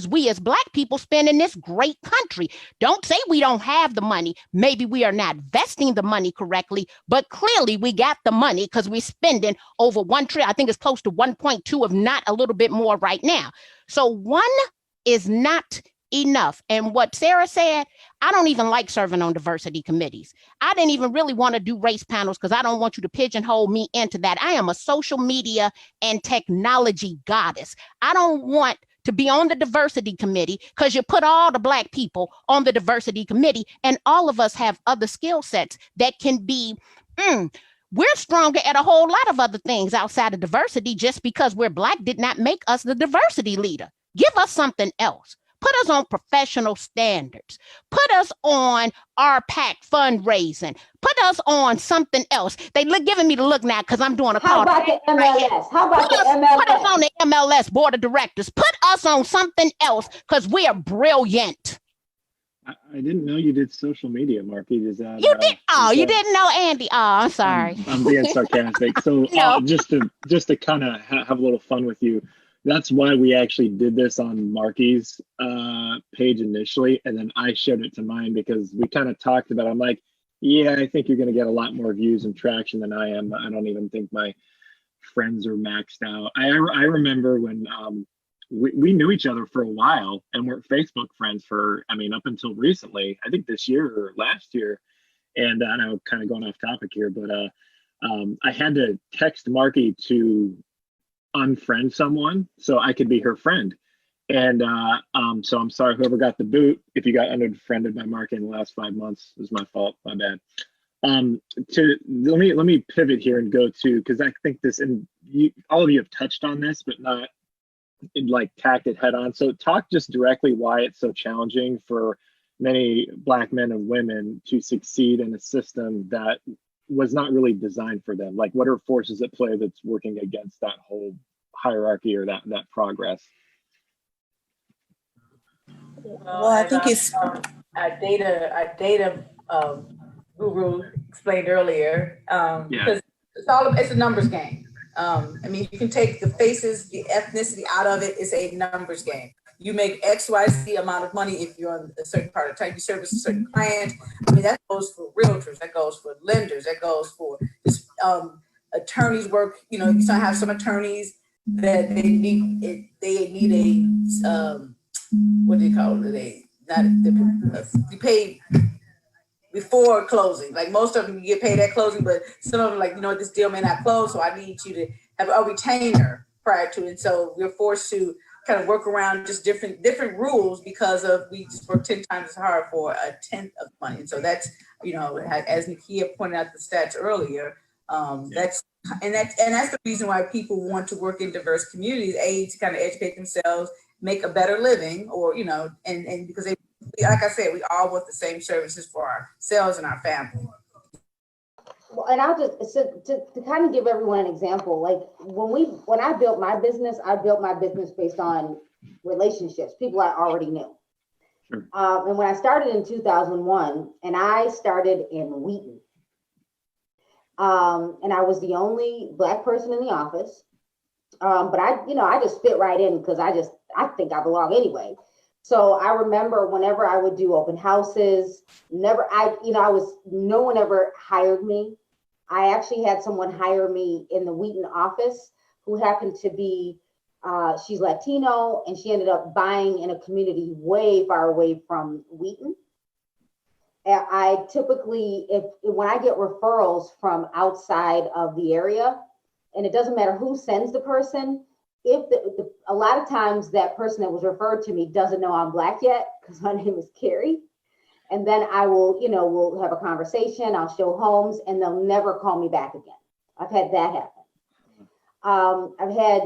we as Black people spend in this great country. Don't say we don't have the money. Maybe we are not vesting the money correctly, but clearly we got the money because we're spending over $1 trillion. I think it's close to 1.2, if not a little bit more right now. So one is not enough. And what Sara said, I don't even like serving on diversity committees. I didn't even really want to do race panels because I don't want you to pigeonhole me into that. I am a social media and technology goddess. I don't want to be on the diversity committee because you put all the Black people on the diversity committee and all of us have other skill sets that can be, we're stronger at a whole lot of other things outside of diversity. Just because we're Black did not make us the diversity leader. Give us something else. Put us on professional standards. Put us on RPAC fundraising. Put us on something else. They giving me the look now because I'm doing a call. How about the MLS? How about the MLS? Put us on the MLS board of directors. Put us on something else because we are brilliant. I didn't know you did social media, Markie. Is that you did? Oh, you didn't know, Andy? Oh, I'm sorry. I'm being sarcastic. So No. just to kind of have a little fun with you. That's why we actually did this on Markie's page initially, and then I shared it to mine because we kind of talked about it. I'm like, yeah, I think you're going to get a lot more views and traction than I am. I don't even think my friends are maxed out. I remember when we knew each other for a while and we're Facebook friends for, up until recently, I think this year or last year. And I know kind of going off topic here, but I had to text Markie to unfriend someone so I could be her friend. And so I'm sorry, whoever got the boot, if you got unfriended by Markie in the last 5 months, it was my fault, my bad. Let me pivot here and go to, because I think this, and all of you have touched on this, but not like tacked it head on. So talk just directly why it's so challenging for many Black men and women to succeed in a system that was not really designed for them. Like, what are forces at play that's working against that whole hierarchy or that progress? Well, I think it's our data guru explained earlier. Because it's a numbers game. I mean, you can take the faces, the ethnicity out of it. It's a numbers game. You make X, Y, Z amount of money if you're on a certain part of the time. You service a certain client. I mean, that goes for realtors. That goes for lenders. That goes for just attorneys work. You know, you have some attorneys that they need a what do you call it? You pay before closing. Like most of them, you get paid at closing, but some of them, like, you know, this deal may not close, so I need you to have a retainer prior to it. And so we're forced to kind of work around just different rules because of we just work 10 times as hard for a tenth of the money. And so that's, you know, as Nykea pointed out the stats earlier, that's the reason why people want to work in diverse communities, to kind of educate themselves, make a better living, or, you know, and because they, like I said, we all want the same services for ourselves and our family. Well, and I'll just, to kind of give everyone an example, like when I built my business based on relationships, people I already knew. Sure. And when I started in 2001, and I started in Wheaton, and I was the only Black person in the office. But I just fit right in because I think I belong anyway. So I remember whenever I would do open houses, no one ever hired me. I actually had someone hire me in the Wheaton office who happened to be, she's Latino, and she ended up buying in a community way far away from Wheaton. And I typically, when I get referrals from outside of the area, and it doesn't matter who sends the person, if a lot of times that person that was referred to me doesn't know I'm Black yet, because my name is Carrie. And then I will, we'll have a conversation, I'll show homes, and they'll never call me back again. I've had that happen. I've had,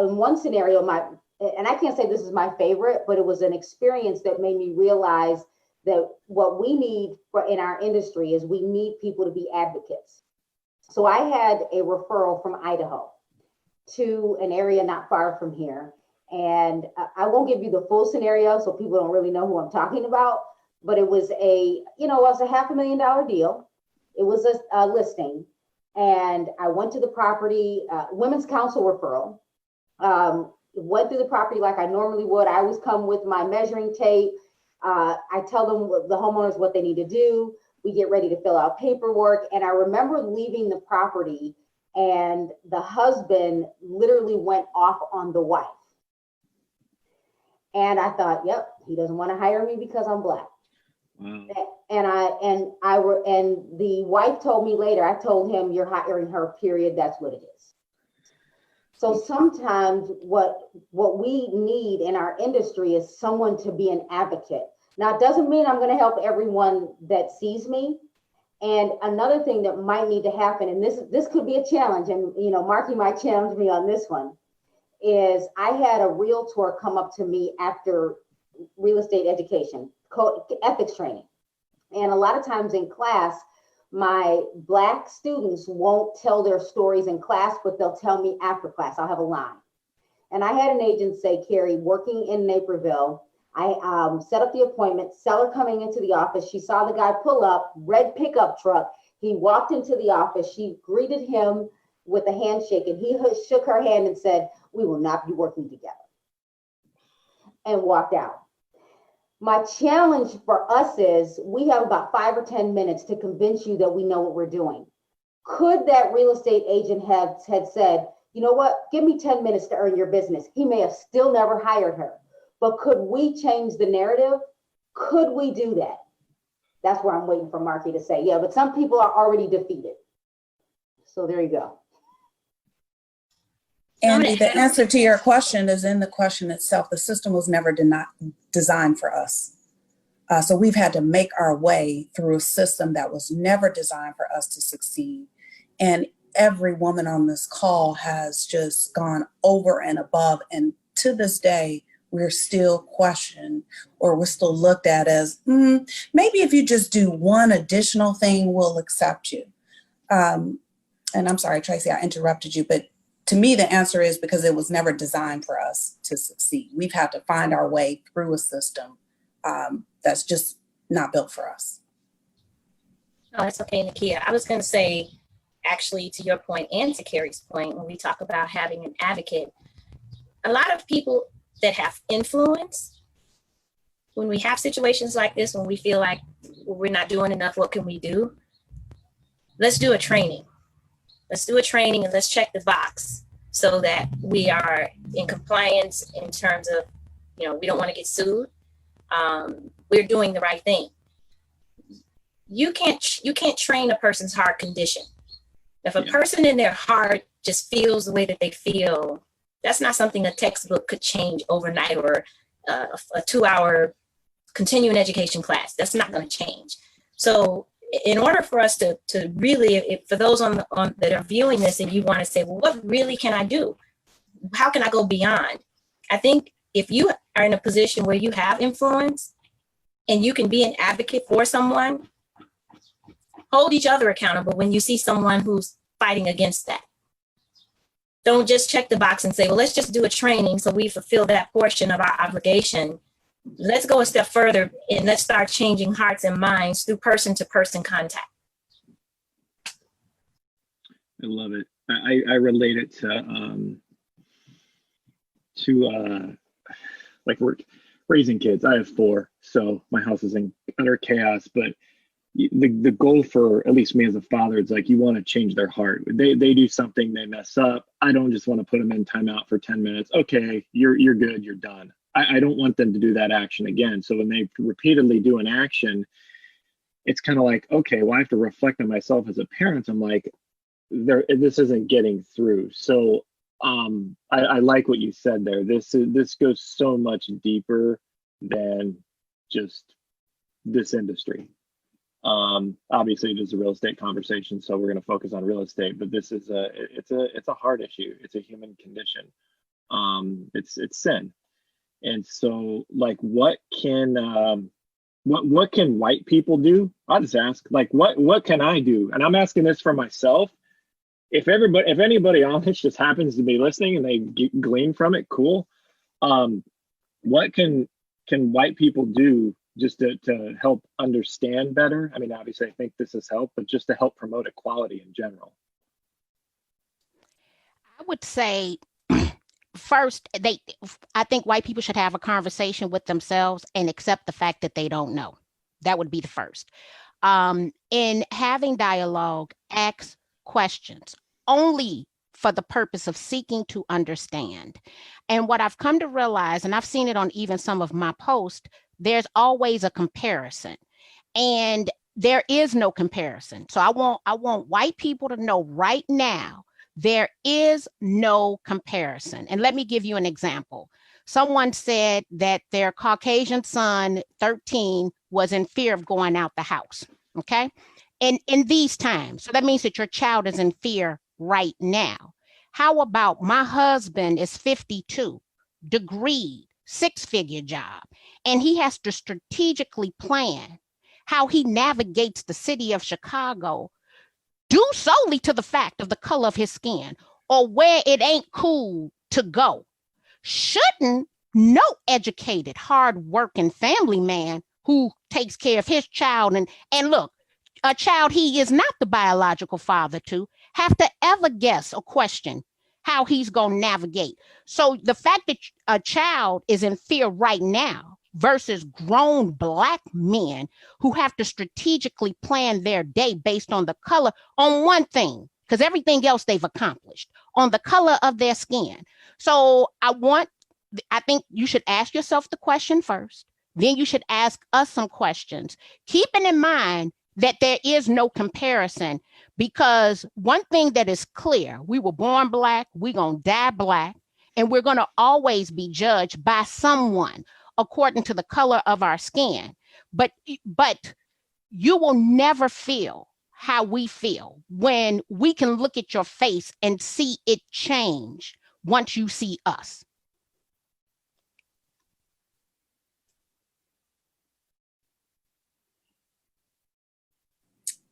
in one scenario, and I can't say this is my favorite, but it was an experience that made me realize that what we need in our industry is we need people to be advocates. So I had a referral from Idaho to an area not far from here. And I won't give you the full scenario so people don't really know who I'm talking about, but it was a $500,000 deal. It was a listing. And I went to the property, Women's Council referral, went through the property like I normally would. I always come with my measuring tape. I tell them, the homeowners, what they need to do. We get ready to fill out paperwork. And I remember leaving the property and the husband literally went off on the wife. And I thought, yep, he doesn't want to hire me because I'm Black. Wow. And the wife told me later, I told him, you're hiring her, period. That's what it is. So sometimes what we need in our industry is someone to be an advocate. Now, it doesn't mean I'm going to help everyone that sees me. And another thing that might need to happen, and this could be a challenge, and Markie might challenge me on this one, is I had a realtor come up to me after real estate education, ethics training. And a lot of times in class, my Black students won't tell their stories in class, but they'll tell me after class. I'll have a line. And I had an agent say, Carrie, working in Naperville, I set up the appointment, seller coming into the office. She saw the guy pull up, red pickup truck. He walked into the office. She greeted him with a handshake, and he shook her hand and said, we will not be working together, and walked out. My challenge for us is we have about 5 or 10 minutes to convince you that we know what we're doing. Could that real estate agent had said, you know what, give me 10 minutes to earn your business? He may have still never hired her. But could we change the narrative? Could we do that? That's where I'm waiting for Markie to say, yeah, but some people are already defeated. So there you go. Andy, the answer to your question is in the question itself. The system was never designed for us. So we've had to make our way through a system that was never designed for us to succeed. And every woman on this call has just gone over and above. And to this day, we're still questioned, or we're still looked at as, maybe if you just do one additional thing, we'll accept you. And I'm sorry, Tracey, I interrupted you, but to me, the answer is because it was never designed for us to succeed. We've had to find our way through a system that's just not built for us. No, that's okay, Nykea. I was going to say, actually, to your point and to Carrie's point, when we talk about having an advocate, a lot of people that have influence, when we have situations like this, when we feel like we're not doing enough, what can we do? Let's do a training. Let's do a training and let's check the box so that we are in compliance in terms of, you know, we don't want to get sued. We're doing the right thing. You can't train a person's heart condition. If a person in their heart just feels the way that they feel, that's not something a textbook could change overnight, or a 2-hour continuing education class. That's not going to change. So in order for us to really, for those on that are viewing this and you want to say, well, what really can I do? How can I go beyond? I think if you are in a position where you have influence and you can be an advocate for someone, hold each other accountable when you see someone who's fighting against that. Don't just check the box and say, well, let's just do a training so we fulfill that portion of our obligation. Let's go a step further and let's start changing hearts and minds through person-to-person contact. I love it. I relate it to like we're raising kids. I have 4, so my house is in utter chaos. But the goal for at least me as a father, it's like you want to change their heart. They do something, they mess up. I don't just want to put them in timeout for 10 minutes. Okay, you're good, you're done. I don't want them to do that action again. So when they repeatedly do an action, it's kind of like, okay, well, I have to reflect on myself as a parent. I'm like, this isn't getting through. So I like what you said there. This goes so much deeper than just this industry. Obviously it is a real estate conversation, so we're going to focus on real estate, but this is it's a heart issue. It's a human condition. It's sin. And so like, what can white people do? I'll just ask, like, what can I do? And I'm asking this for myself. If anybody on this just happens to be listening and they glean from it, cool. What can white people do just to help understand better? I mean, obviously I think this has helped, but just to help promote equality in general. I would say first, I think white people should have a conversation with themselves and accept the fact that they don't know. That would be the first. In having dialogue, ask questions only for the purpose of seeking to understand. And what I've come to realize, and I've seen it on even some of my posts, there's always a comparison, and there is no comparison. So I want white people to know right now, there is no comparison. And let me give you an example. Someone said that their Caucasian son, 13, was in fear of going out the house, okay? And in these times, so that means that your child is in fear right now. How about my husband is 52, degreed, 6-figure job, and he has to strategically plan how he navigates the city of Chicago due solely to the fact of the color of his skin or where it ain't cool to go. Shouldn't no educated, hardworking family man who takes care of his child and look, a child he is not the biological father to, have to ever guess or question how he's going to navigate? So the fact that a child is in fear right now versus grown Black men who have to strategically plan their day based on the color, on one thing, because everything else they've accomplished, on the color of their skin. So I think you should ask yourself the question first. Then you should ask us some questions, keeping in mind that there is no comparison, because one thing that is clear, we were born Black, we're going to die Black, and we're going to always be judged by someone according to the color of our skin. But you will never feel how we feel when we can look at your face and see it change once you see us.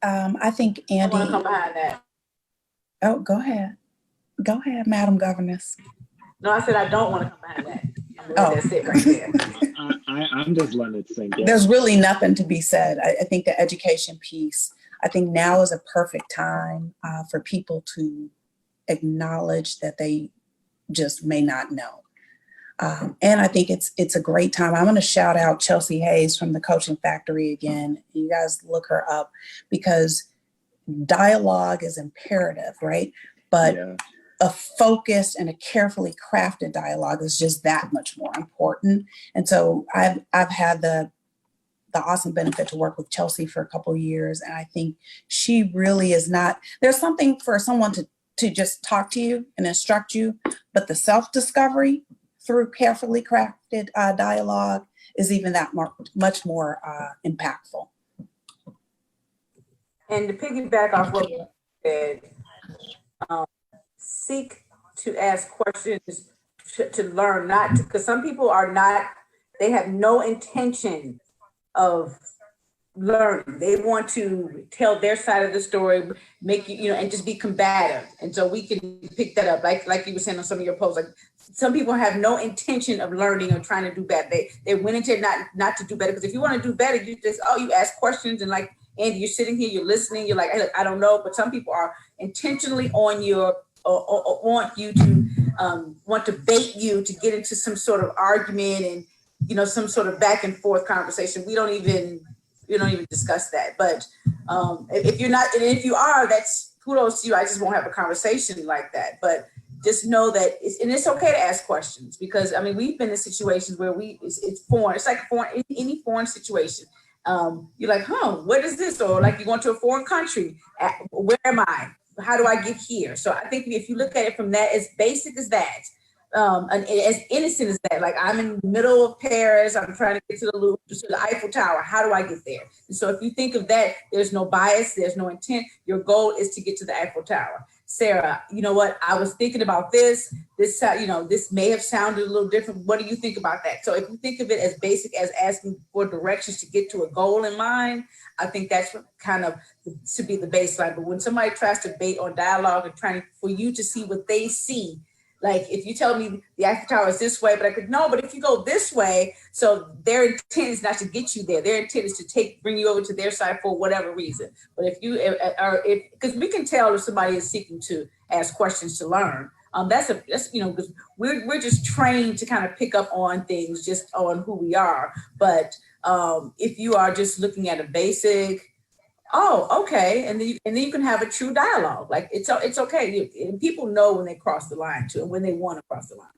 I think Andy. I want to come behind that. Oh, go ahead. Go ahead, Madam Governess. No, I said I don't want to come behind that. Oh. That's it right there. I'm just letting it sink in. There's really nothing to be said. I think the education piece, I think now is a perfect time for people to acknowledge that they just may not know. And I think it's a great time. I'm going to shout out Chelsea Hayes from the Coaching Factory again. You guys look her up, because dialogue is imperative, right? But a focused and a carefully crafted dialogue is just that much more important. And so I've had the awesome benefit to work with Chelsea for a couple of years. And I think she really is not, there's something for someone to just talk to you and instruct you, but the self-discovery through carefully crafted dialogue is even that much more impactful. And to piggyback off what you said, seek to ask questions to learn, not to, because some people are not, they have no intention of learning. They want to tell their side of the story, make you, and just be combative. And so we can pick that up, like you were saying on some of your posts. Like, some people have no intention of learning or trying to do better. They went into not to do better, because if you want to do better, you just you ask questions, and like Andy, you're sitting here, you're listening, you're like, hey, look, I don't know. But some people are intentionally on your or want you to want to bait you to get into some sort of argument and some sort of back and forth conversation. We don't even discuss that. But if you're not, and if you are, that's kudos to you. I just won't have a conversation like that. But just know that it's okay to ask questions, because I mean, we've been in situations where it's foreign. It's like any foreign situation. You're like, what is this? Or like you going to a foreign country. Where am I? How do I get here? So I think if you look at it from that, as basic as that, and as innocent as that, like I'm in the middle of Paris, I'm trying to get to the Louvre, to the Eiffel Tower. How do I get there? And so if you think of that, there's no bias, there's no intent. Your goal is to get to the Eiffel Tower. Sarah, you know what? I was thinking about this, this may have sounded a little different. What do you think about that? So if you think of it as basic as asking for directions to get to a goal in mind, I think that's kind of to be the baseline. But when somebody tries to bait on dialogue and trying for you to see what they see, like if you tell me the Eiffel Tower is this way, but I could, no, but if you go this way, so their intent is not to get you there. Their intent is to bring you over to their side for whatever reason. But because we can tell if somebody is seeking to ask questions to learn. That's because we're just trained to kind of pick up on things just on who we are. But if you are just looking at a basic, okay, and then you can have a true dialogue. Like it's okay. And people know when they cross the line too, and when they want to cross the line.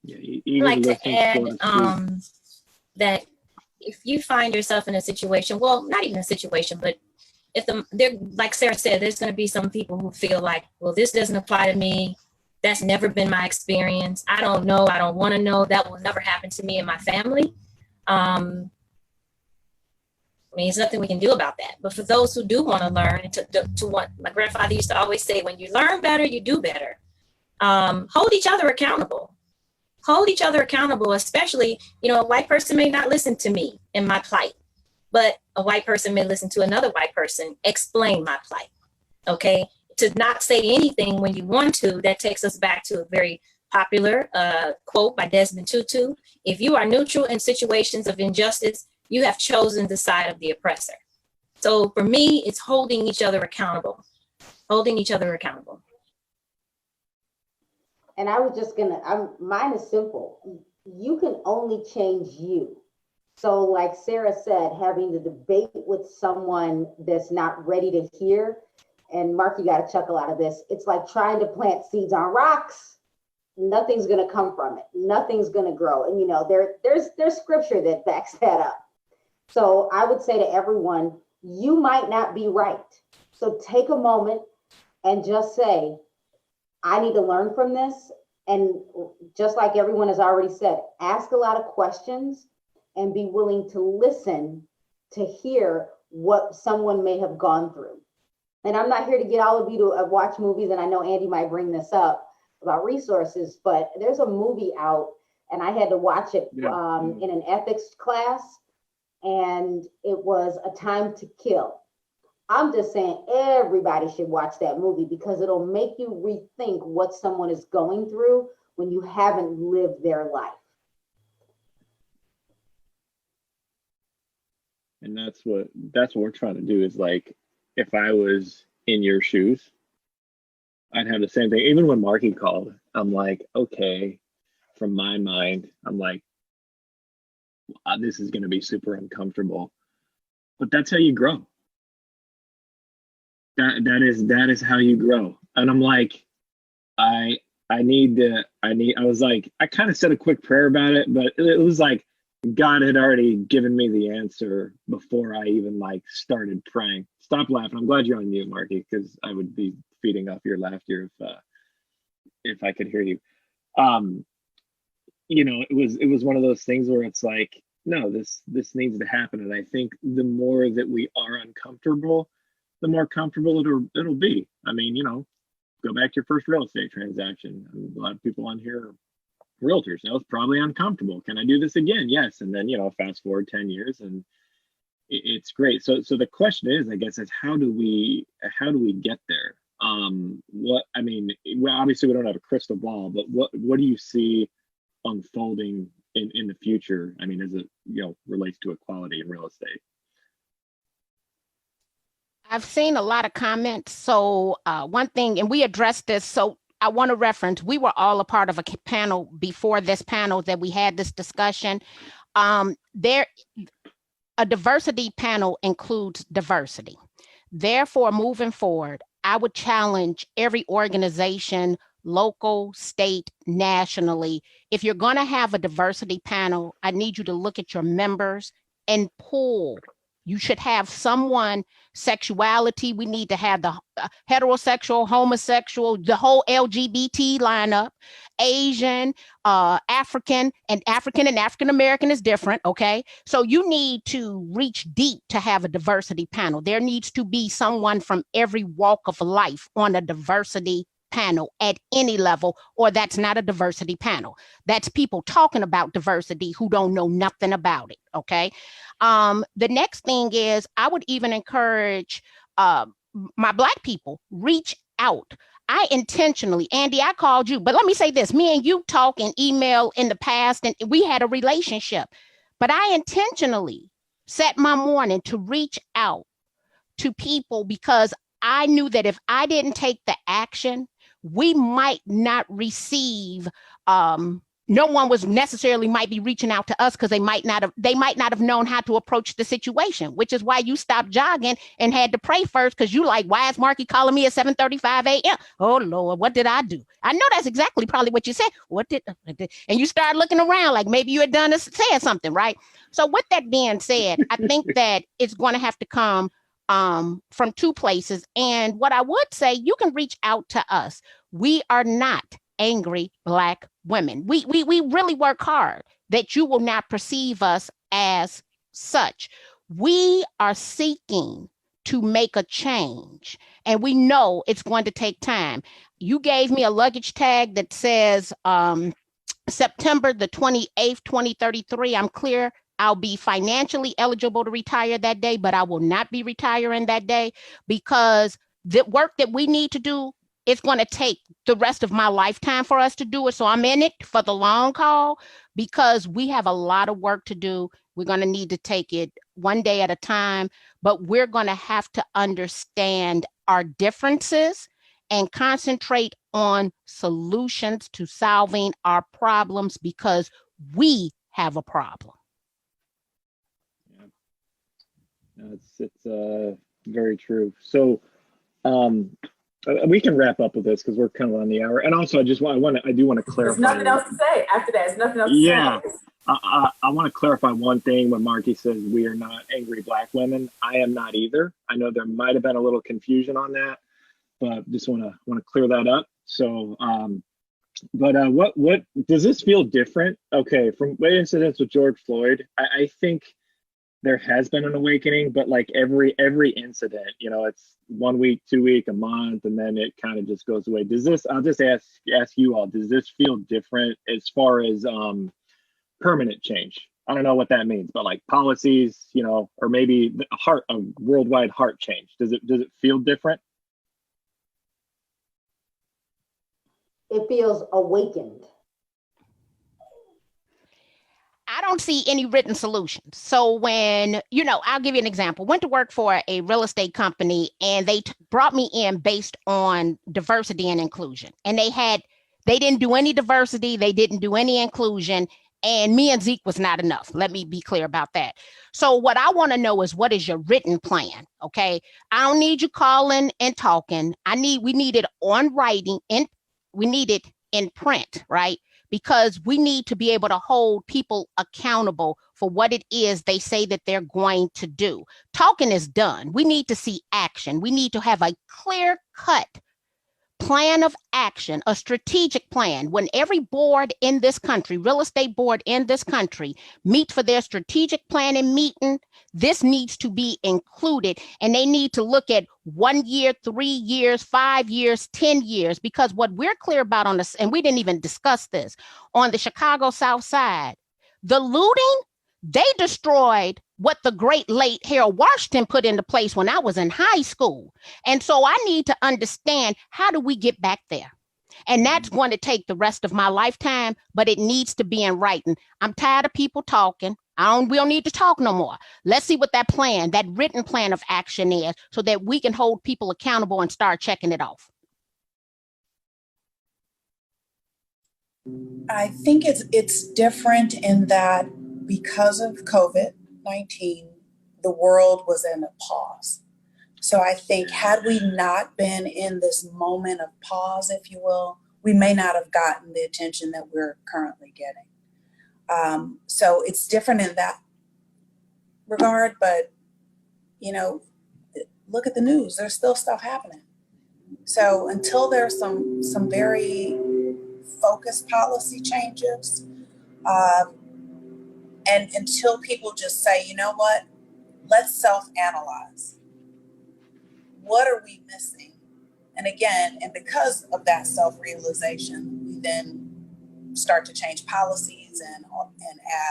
I'd like to add that if you find yourself in a situation, well, not even a situation, but like Sara said, there's going to be some people who feel like, well, this doesn't apply to me. That's never been my experience. I don't know. I don't want to know. That will never happen to me and my family. I mean, there's nothing we can do about that. But for those who do want to learn, and to want, my grandfather used to always say, when you learn better, you do better. Hold each other accountable. Hold each other accountable, especially, a white person may not listen to me in my plight, but a white person may listen to another white person explain my plight, okay? To not say anything when you want to, that takes us back to a very popular quote by Desmond Tutu. If you are neutral in situations of injustice, you have chosen the side of the oppressor. So for me, it's holding each other accountable, holding each other accountable. And I was just mine is simple. You can only change you. So like Sara said, having the debate with someone that's not ready to hear, and Mark, you got a chuckle out of this. It's like trying to plant seeds on rocks. Nothing's going to come from it. Nothing's going to grow. And there's scripture that backs that up. So I would say to everyone, you might not be right. So take a moment and just say, I need to learn from this. And just like everyone has already said, ask a lot of questions and be willing to listen to hear what someone may have gone through. And I'm not here to get all of you to watch movies, and I know Andy might bring this up about resources, but there's a movie out, and I had to watch it in an ethics class, and it was A Time to Kill. I'm just saying everybody should watch that movie because it'll make you rethink what someone is going through when you haven't lived their life. And that's what we're trying to do, is like, if I was in your shoes, I'd have the same thing. Even when Markie called, I'm like, okay, from my mind, I'm like, this is going to be super uncomfortable, but that's how you grow. That is how you grow. And I'm like, I was like, I kind of said a quick prayer about it, but it was like God had already given me the answer before I even like started praying. Stop laughing. I'm glad you're on mute, Markie, because I would be feeding off your laughter if I could hear you. You know, it was one of those things where it's like, no, this needs to happen. And I think the more that we are uncomfortable, the more comfortable it'll be. I mean, you know, go back to your first real estate transaction. I mean, a lot of people on here are realtors. Now it's probably uncomfortable. Can I do this again? Yes. And then, you know, fast forward 10 years and it's great. So the question is, I guess, is how do we get there? What, I mean, well, obviously we don't have a crystal ball, but what do you see unfolding in the future? I mean, as it, you know, relates to equality in real estate? I've seen a lot of comments. So one thing, and we addressed this, so I want to reference, we were all a part of a panel before this panel that we had this discussion. A diversity panel includes diversity. Therefore, moving forward, I would challenge every organization, local, state, nationally, if you're going to have a diversity panel, I need you to look at your members and pull. You should have someone, sexuality, we need to have the heterosexual, homosexual, the whole LGBT lineup, Asian, African and African-American is different, okay? So you need to reach deep to have a diversity panel. There needs to be someone from every walk of life on a diversity panel at any level, or that's not a diversity panel. That's people talking about diversity who don't know nothing about it, okay? The next thing is, I would even encourage my Black people, reach out. I intentionally, Andy, I called you, but let me say this, me and you talk and email in the past, and we had a relationship, but I intentionally set my morning to reach out to people because I knew that if I didn't take the action, we might not receive, no one was necessarily might be reaching out to us because they might not have known how to approach the situation, which is why you stopped jogging and had to pray first, because you like, why is Markie calling me at 7:35 a.m.? Oh Lord, what did I do? I know that's exactly probably what you said. And you start looking around like maybe you had said something, right? So with that being said, I think that it's going to have to come from two places. And what I would say, you can reach out to us. We are not angry Black women. We really work hard that you will not perceive us as such. We are seeking to make a change, and we know it's going to take time. You gave me a luggage tag that says September the 28th, 2033. I'm clear I'll be financially eligible to retire that day, but I will not be retiring that day because the work that we need to do, it's going to take the rest of my lifetime for us to do it. So I'm in it for the long haul because we have a lot of work to do. We're going to need to take it one day at a time, but we're going to have to understand our differences and concentrate on solutions to solving our problems because we have a problem. It's very true. So we can wrap up with this because we're kind of on the hour. And also, I do want to clarify. There's nothing else to say after that. There's nothing else to say. I want to clarify one thing when Markie says we are not angry Black women. I am not either. I know there might have been a little confusion on that, but just want to clear that up. So, what does this feel different? Okay, from the incidents with George Floyd, I think there has been an awakening, but like every incident, you know, it's 1 week, 2 week, a month, and then it kind of just goes away. Does this, I'll just ask you all, does this feel different as far as permanent change? I don't know what that means, but like policies, you know, or maybe a worldwide heart change. Does it feel different? It feels awakened. I don't see any written solutions. So when, you know, I'll give you an example. Went to work for a real estate company and they brought me in based on diversity and inclusion. And they didn't do any diversity. They didn't do any inclusion. And me and Zeke was not enough. Let me be clear about that. So what I want to know is, what is your written plan? Okay. I don't need you calling and talking. We need it on writing, and we need it in print, right? Because we need to be able to hold people accountable for what it is they say that they're going to do. Talking is done. We need to see action. We need to have a clear-cut plan of action, a strategic plan. When every board in this country, real estate board in this country, meet for their strategic planning meeting, this needs to be included, and they need to look at 1 year, 3 years, 5 years, 10 years, because what we're clear about on this, and we didn't even discuss this, on the Chicago South Side, the looting, they destroyed what the great late Harold Washington put into place when I was in high school. And so I need to understand, how do we get back there? And that's going to take the rest of my lifetime, but it needs to be in writing. I'm tired of people talking. We don't need to talk no more. Let's see what that plan, that written plan of action is, so that we can hold people accountable and start checking it off. I think it's different in that because of COVID-19, the world was in a pause. So I think had we not been in this moment of pause, if you will, we may not have gotten the attention that we're currently getting. So it's different in that regard, but you know, look at the news, there's still stuff happening. So until there's some very focused policy changes, and until people just say, you know what, let's self-analyze. What are we missing? And again, and because of that self-realization, we then start to change policies and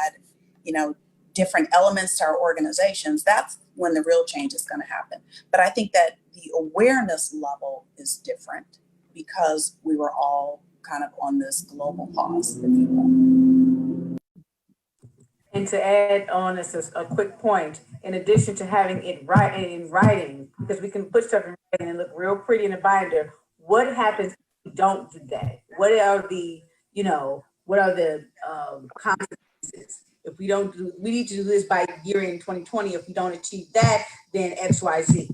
add, you know, different elements to our organizations. That's when the real change is going to happen. But I think that the awareness level is different because we were all kind of on this global pause, if you will. And to add on as a quick point, in addition to having it in writing, because we can put stuff in writing and look real pretty in a binder, what happens if we don't do that? What are the consequences? If we don't do, we need to do this by year in 2020. If we don't achieve that, then X, Y, Z.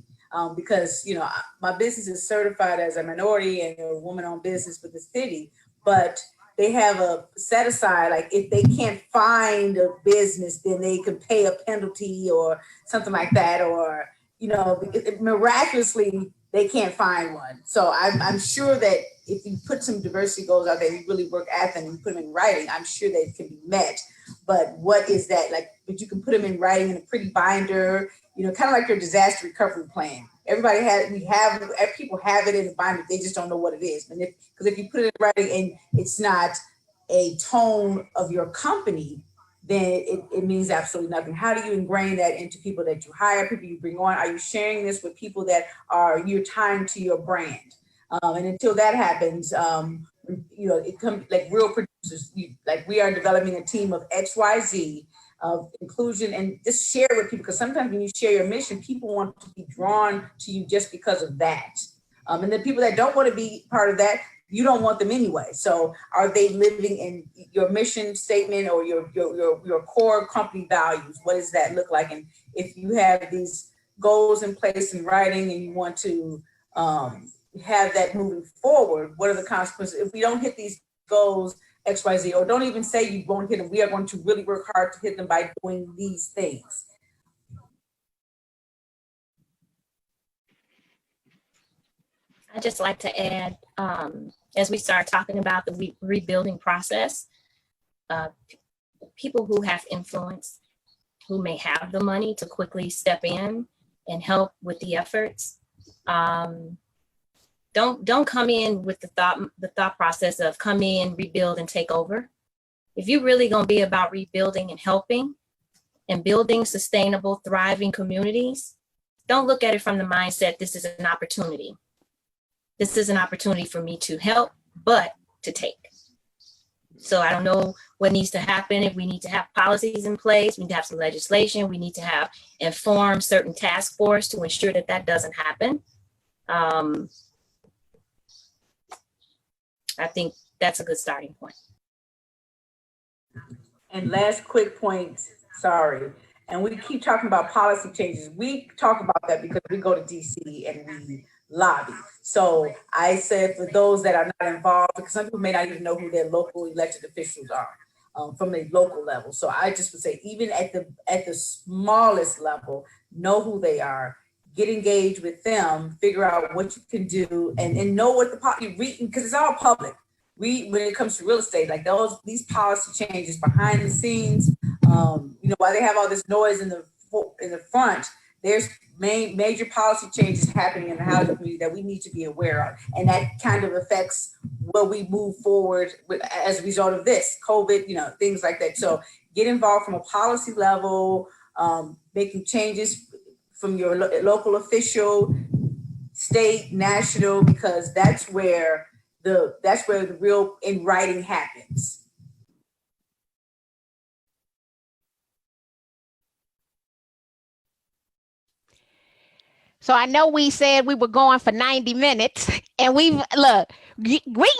Because, you know, my business is certified as a minority and a woman-owned business with the city, but they have a set aside, like if they can't find a business, then they can pay a penalty or something like that, or, you know, miraculously they can't find one. So I'm sure that if you put some diversity goals out there, you really work at them and put them in writing, I'm sure they can be met. But what is that like? But you can put them in writing in a pretty binder, you know, kind of like your disaster recovery plan. People have it in a binder, they just don't know what it is. And because if you put it in writing and it's not a tone of your company, then it means absolutely nothing. How do you ingrain that into people that you hire, people you bring on? Are you sharing this with people that you're tying to your brand? And until that happens, you know, it comes like real producers. Like we are developing a team of XYZ of inclusion, and just share with people, because sometimes when you share your mission, people want to be drawn to you just because of that. And the people that don't want to be part of that, you don't want them anyway. So are they living in your mission statement or your core company values? What does that look like? And if you have these goals in place in writing and you want to have that moving forward, what are the consequences? If we don't hit these goals, XYZ, or don't even say you won't hit them, we are going to really work hard to hit them by doing these things. I'd just like to add, as we start talking about the rebuilding process, people who have influence, who may have the money to quickly step in and help with the efforts, don't come in with the thought process of come in, rebuild, and take over. If you're really going to be about rebuilding and helping and building sustainable, thriving communities, don't look at it from the mindset, this is an opportunity. This is an opportunity for me to help, but to take. So I don't know what needs to happen. If we need to have policies in place, we need to have some legislation, we need to have informed certain task force to ensure that that doesn't happen. I think that's a good starting point. And last quick point, sorry. And we keep talking about policy changes. We talk about that because we go to DC and we lobby. So I said for those that are not involved, because some people may not even know who their local elected officials are from the local level. So I just would say, even at the smallest level, know who they are, get engaged with them, figure out what you can do, and know what the reading, because it's all public. When it comes to real estate, like these policy changes behind the scenes, while they have all this noise in the front, there's major policy changes happening in the housing community that we need to be aware of, and that kind of affects where we move forward with as a result of this COVID, things like that. So get involved from a policy level, making changes from your local official, state, national, because that's where the real in writing happens. So I know we said we were going for 90 minutes, and we can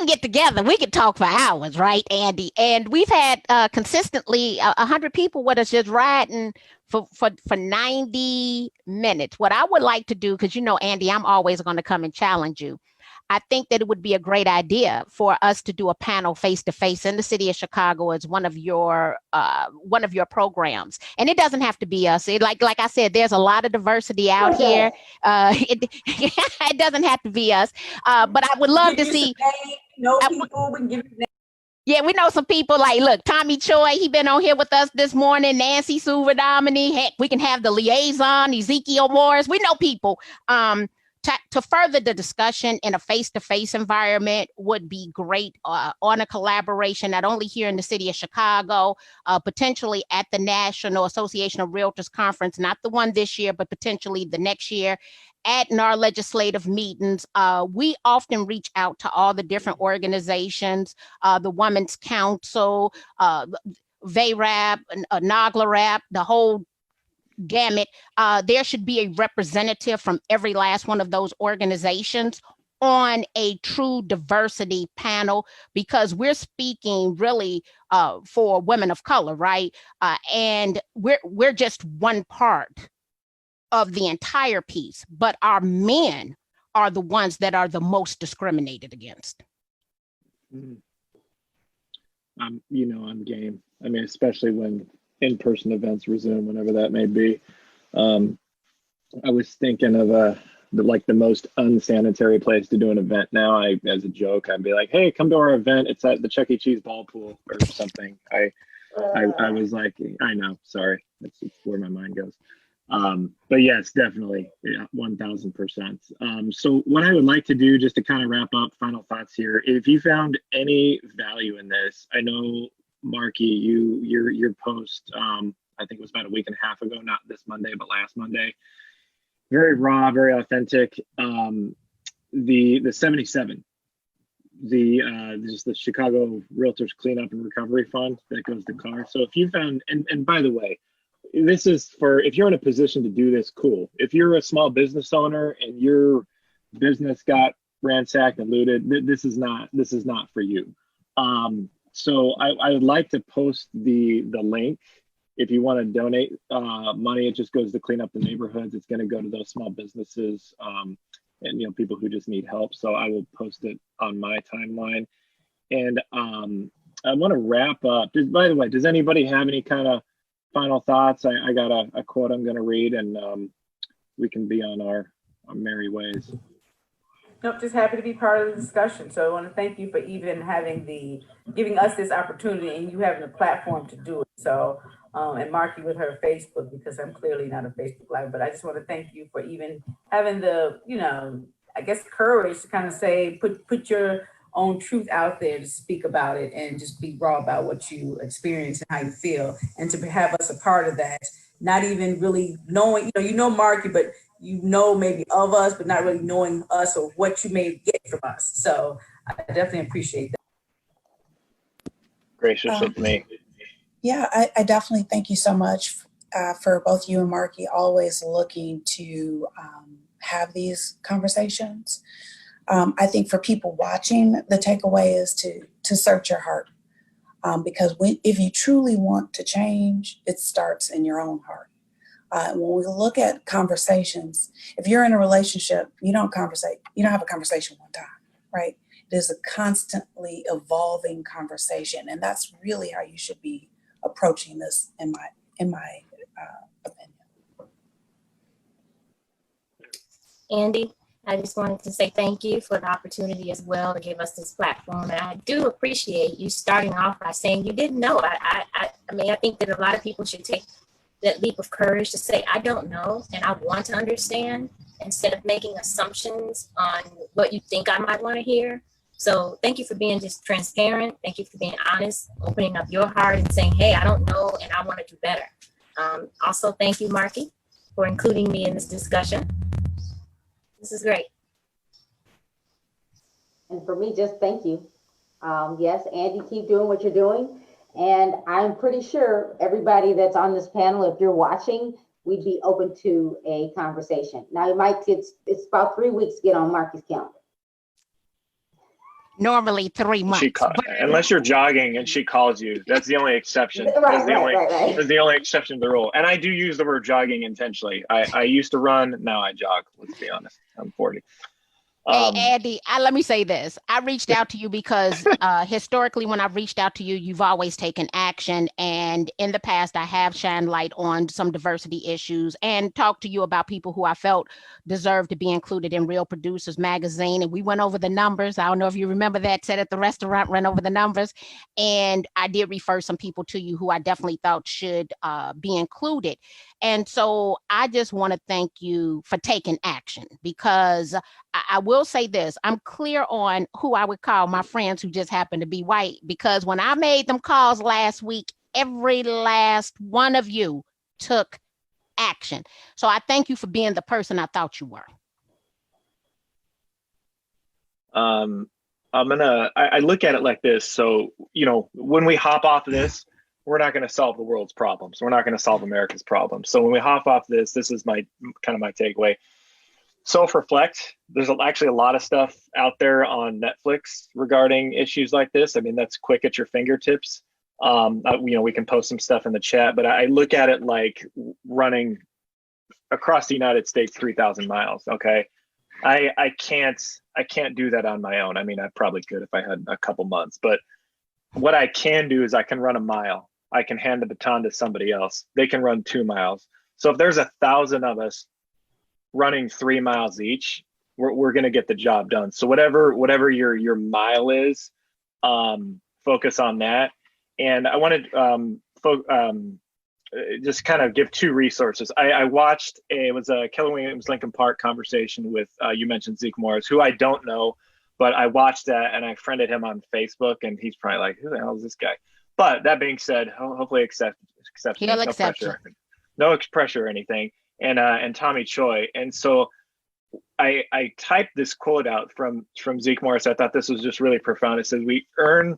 get together. We can talk for hours, right, Andy? And we've had consistently 100 people with us just riding for 90 minutes. What I would like to do, because Andy, I'm always going to come and challenge you. I think that it would be a great idea for us to do a panel face-to-face in the city of Chicago as one of your programs. And it doesn't have to be us. Like I said, there's a lot of diversity out here. It doesn't have to be us. But I would love to see. Yeah, we know some people look, Tommy Choi, he been on here with us this morning, Nancy Suver-Domini. Heck, we can have the liaison, Ezekiel Morris. We know people. To further the discussion in a face-to-face environment would be great on a collaboration, not only here in the city of Chicago, potentially at the National Association of Realtors Conference, not the one this year, but potentially the next year, at our legislative meetings. We often reach out to all the different organizations, the Women's Council, VARAP, NAGLARAP, the whole gamut. There should be a representative from every last one of those organizations on a true diversity panel, because we're speaking really for women of color, right? And we're just one part of the entire piece, but our men are the ones that are the most discriminated against. I'm game. I mean, especially when in-person events resume, whenever that may be. I was thinking of the most unsanitary place to do an event now. As a joke, I'd be like, "Hey, come to our event. It's at the Chuck E. Cheese ball pool or something." I was like, I know, sorry, that's where my mind goes. But yes, definitely, 1000%. So what I would like to do, just to kind of wrap up, final thoughts here. If you found any value in this, I know, Markie, your post, I think it was about a week and a half ago, not this Monday, but last Monday. Very raw, very authentic. The 77, just the Chicago Realtors Cleanup and Recovery Fund that goes to CAR. So if you found, and by the way, this is for, if you're in a position to do this, cool. If you're a small business owner and your business got ransacked and looted, this is not for you. So I would like to post the link. If you want to donate money, it just goes to clean up the neighborhoods. It's going to go to those small businesses and people who just need help. So I will post it on my timeline. And I want to wrap up. By the way, does anybody have any kind of final thoughts? I got a quote I'm going to read, and we can be on our merry ways. Nope, just happy to be part of the discussion. So I want to thank you for even giving us this opportunity and you having a platform to do it. So, and Markie with her Facebook, because I'm clearly not a Facebook Live, but I just want to thank you for even having the, I guess, courage to kind of say, put your own truth out there to speak about it and just be raw about what you experience and how you feel, and to have us a part of that, not even really knowing, you know Markie, but you know maybe of us, but not really knowing us or what you may get from us. So I definitely appreciate that. Gracious with me. Yeah, I definitely thank you so much for both you and Markie always looking to have these conversations. I think for people watching, the takeaway is to search your heart, because if you truly want to change, it starts in your own heart. When we look at conversations, if you're in a relationship, you don't conversate. You don't have a conversation one time, right? It is a constantly evolving conversation, and that's really how you should be approaching this, in my opinion. Andy, I just wanted to say thank you for the opportunity as well to give us this platform. And I do appreciate you starting off by saying you didn't know. I mean, I think that a lot of people should take that leap of courage to say, I don't know, and I want to understand, instead of making assumptions on what you think I might want to hear. So thank you for being just transparent. Thank you for being honest, opening up your heart and saying, hey, I don't know, and I want to do better. Also, thank you, Markie, for including me in this discussion. This is great. And for me, just thank you. Yes, Andy, keep doing what you're doing. And I'm pretty sure everybody that's on this panel, if you're watching, we'd be open to a conversation. Now, it might get, it's about 3 weeks to get on Markie's calendar. Normally 3 months. Unless you're jogging and she calls you, that's the only exception. Right. That's the only exception to the rule. And I do use the word jogging intentionally. I used to run, now I jog, let's be honest. I'm 40. Hey, Andy, let me say this. I reached out to you because historically, when I've reached out to you, you've always taken action. And in the past, I have shined light on some diversity issues and talked to you about people who I felt deserved to be included in Real Producers Magazine. And we went over the numbers. I don't know if you remember that, said at the restaurant, ran over the numbers. And I did refer some people to you who I definitely thought should be included. And so I just want to thank you for taking action, because I will say this, I'm clear on who I would call my friends who just happen to be white, because when I made them calls last week, every last one of you took action. So I thank you for being the person I thought you were. I look at it like this. So, when we hop off of this, we're not going to solve the world's problems. We're not going to solve America's problems. So when we hop off this is my takeaway. Self-reflect. There's actually a lot of stuff out there on Netflix regarding issues like this. I mean, that's quick at your fingertips. We can post some stuff in the chat, but I look at it like running across the United States 3,000 miles. Okay. I can't do that on my own. I mean, I probably could if I had a couple months, but what I can do is I can run a mile. I can hand the baton to somebody else. They can run 2 miles. So if there's 1,000 of us running 3 miles each, we're going to get the job done. So whatever your mile is, focus on that. And I wanted just kind of give 2 resources. I watched it was a Keller Williams Lincoln Park conversation with you mentioned Zeke Morris, who I don't know, but I watched that and I friended him on Facebook, and he's probably like, who the hell is this guy? But that being said, hopefully accepts He'll accept you. No pressure or anything. And Tommy Choi. And so I typed this quote out from Zeke Morris. I thought this was just really profound. It says, we earn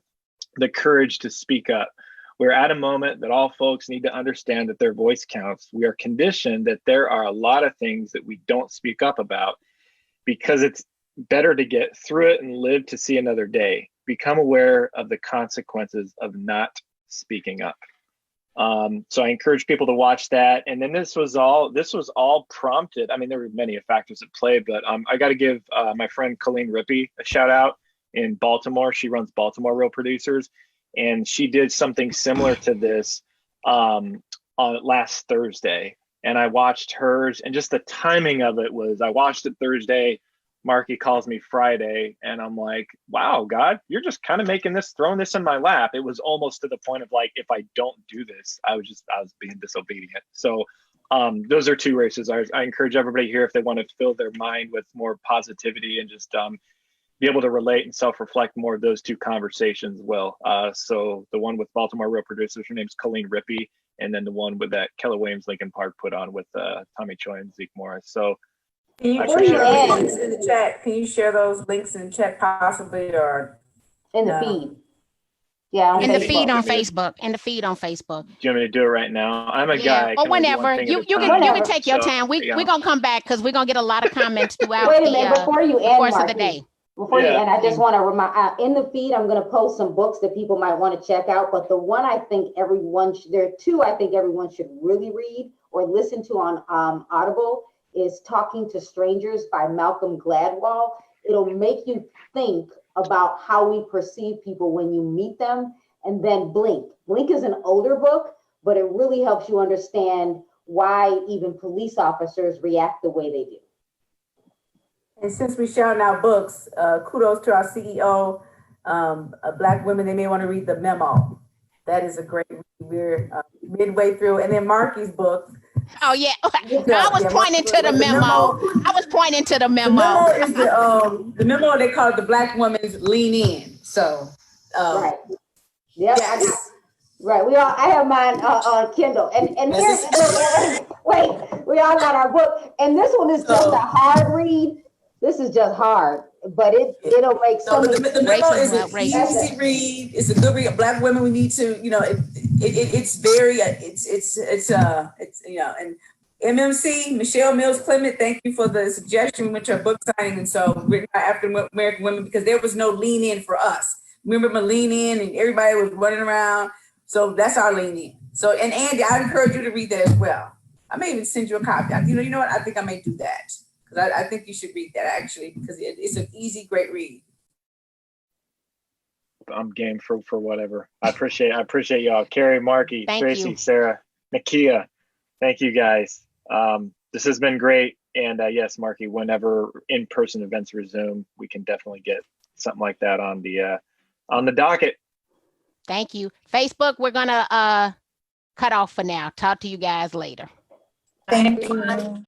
the courage to speak up. We're at a moment that all folks need to understand that their voice counts. We are conditioned that there are a lot of things that we don't speak up about because it's better to get through it and live to see another day. Become aware of the consequences of not speaking up. So I encourage people to watch that. And then this was all prompted. I mean, there were many factors at play, but I got to give my friend Colleen Rippey a shout out in Baltimore. She runs Baltimore Real Producers, and she did something similar to this on last Thursday. And I watched hers, and just the timing of it was, I watched it Thursday. Markie calls me Friday, and I'm like, wow, God, you're just kind of throwing this in my lap. It was almost to the point of like, if I don't do this, I was being disobedient. So those are 2 races. I encourage everybody here, if they want to fill their mind with more positivity and just be able to relate and self-reflect more, those two conversations will. So the one with Baltimore Real Producers, her name's Colleen Rippey, and then the one with that Keller Williams Lincoln Park put on with Tommy Choi and Zeke Morris. So can you share those links in the chat? Can you share those links in the chat possibly, or in the feed? Yeah, in the feed on Facebook. In the feed on Facebook. Do you want me to do it right now? I'm a guy. Or whenever. You can take your time. We're gonna come back because we're gonna get a lot of comments throughout Wait a minute, before you end, course of the day. Before you end, I just want to remind, in the feed, I'm going to post some books that people might want to check out. But the one I think everyone, there are two I think everyone should really read or listen to on Audible is Talking to Strangers by Malcolm Gladwell. It'll make you think about how we perceive people when you meet them. And then Blink. Blink is an older book, but it really helps you understand why even police officers react the way they do. And since we're shouting out books, kudos to our CEO, Black women, they may want to read The Memo. That is a great read. We're midway through. And then Markie's book. Oh, yeah. I was pointing to the memo. I was pointing to the memo. The memo is the memo, they call it the Black woman's lean in. So, right. Yep. Yes. Right. I have mine on Kindle. And here's, wait, we all got our book. And this one is just a hard read. This is just hard, but it'll make some. The memo is an easy read. It's a good read. Black women, we need to, it's very, and MMC, Michelle Mills Clement, thank you for the suggestion. We went to a book signing, and so we're African American women because there was no lean in for us. Remember my lean in, and everybody was running around. So that's our lean in. So, and Andy, I encourage you to read that as well. I may even send you a copy. You know what? I think I may do that. I think you should read that actually, because it's an easy, great read. I'm game for whatever. I appreciate y'all. Carrie, Markie, Tracey, Sara, Nykea. Thank you guys. This has been great. And yes, Markie, whenever in-person events resume, we can definitely get something like that on the docket. Thank you. Facebook, we're gonna cut off for now. Talk to you guys later. Thank you.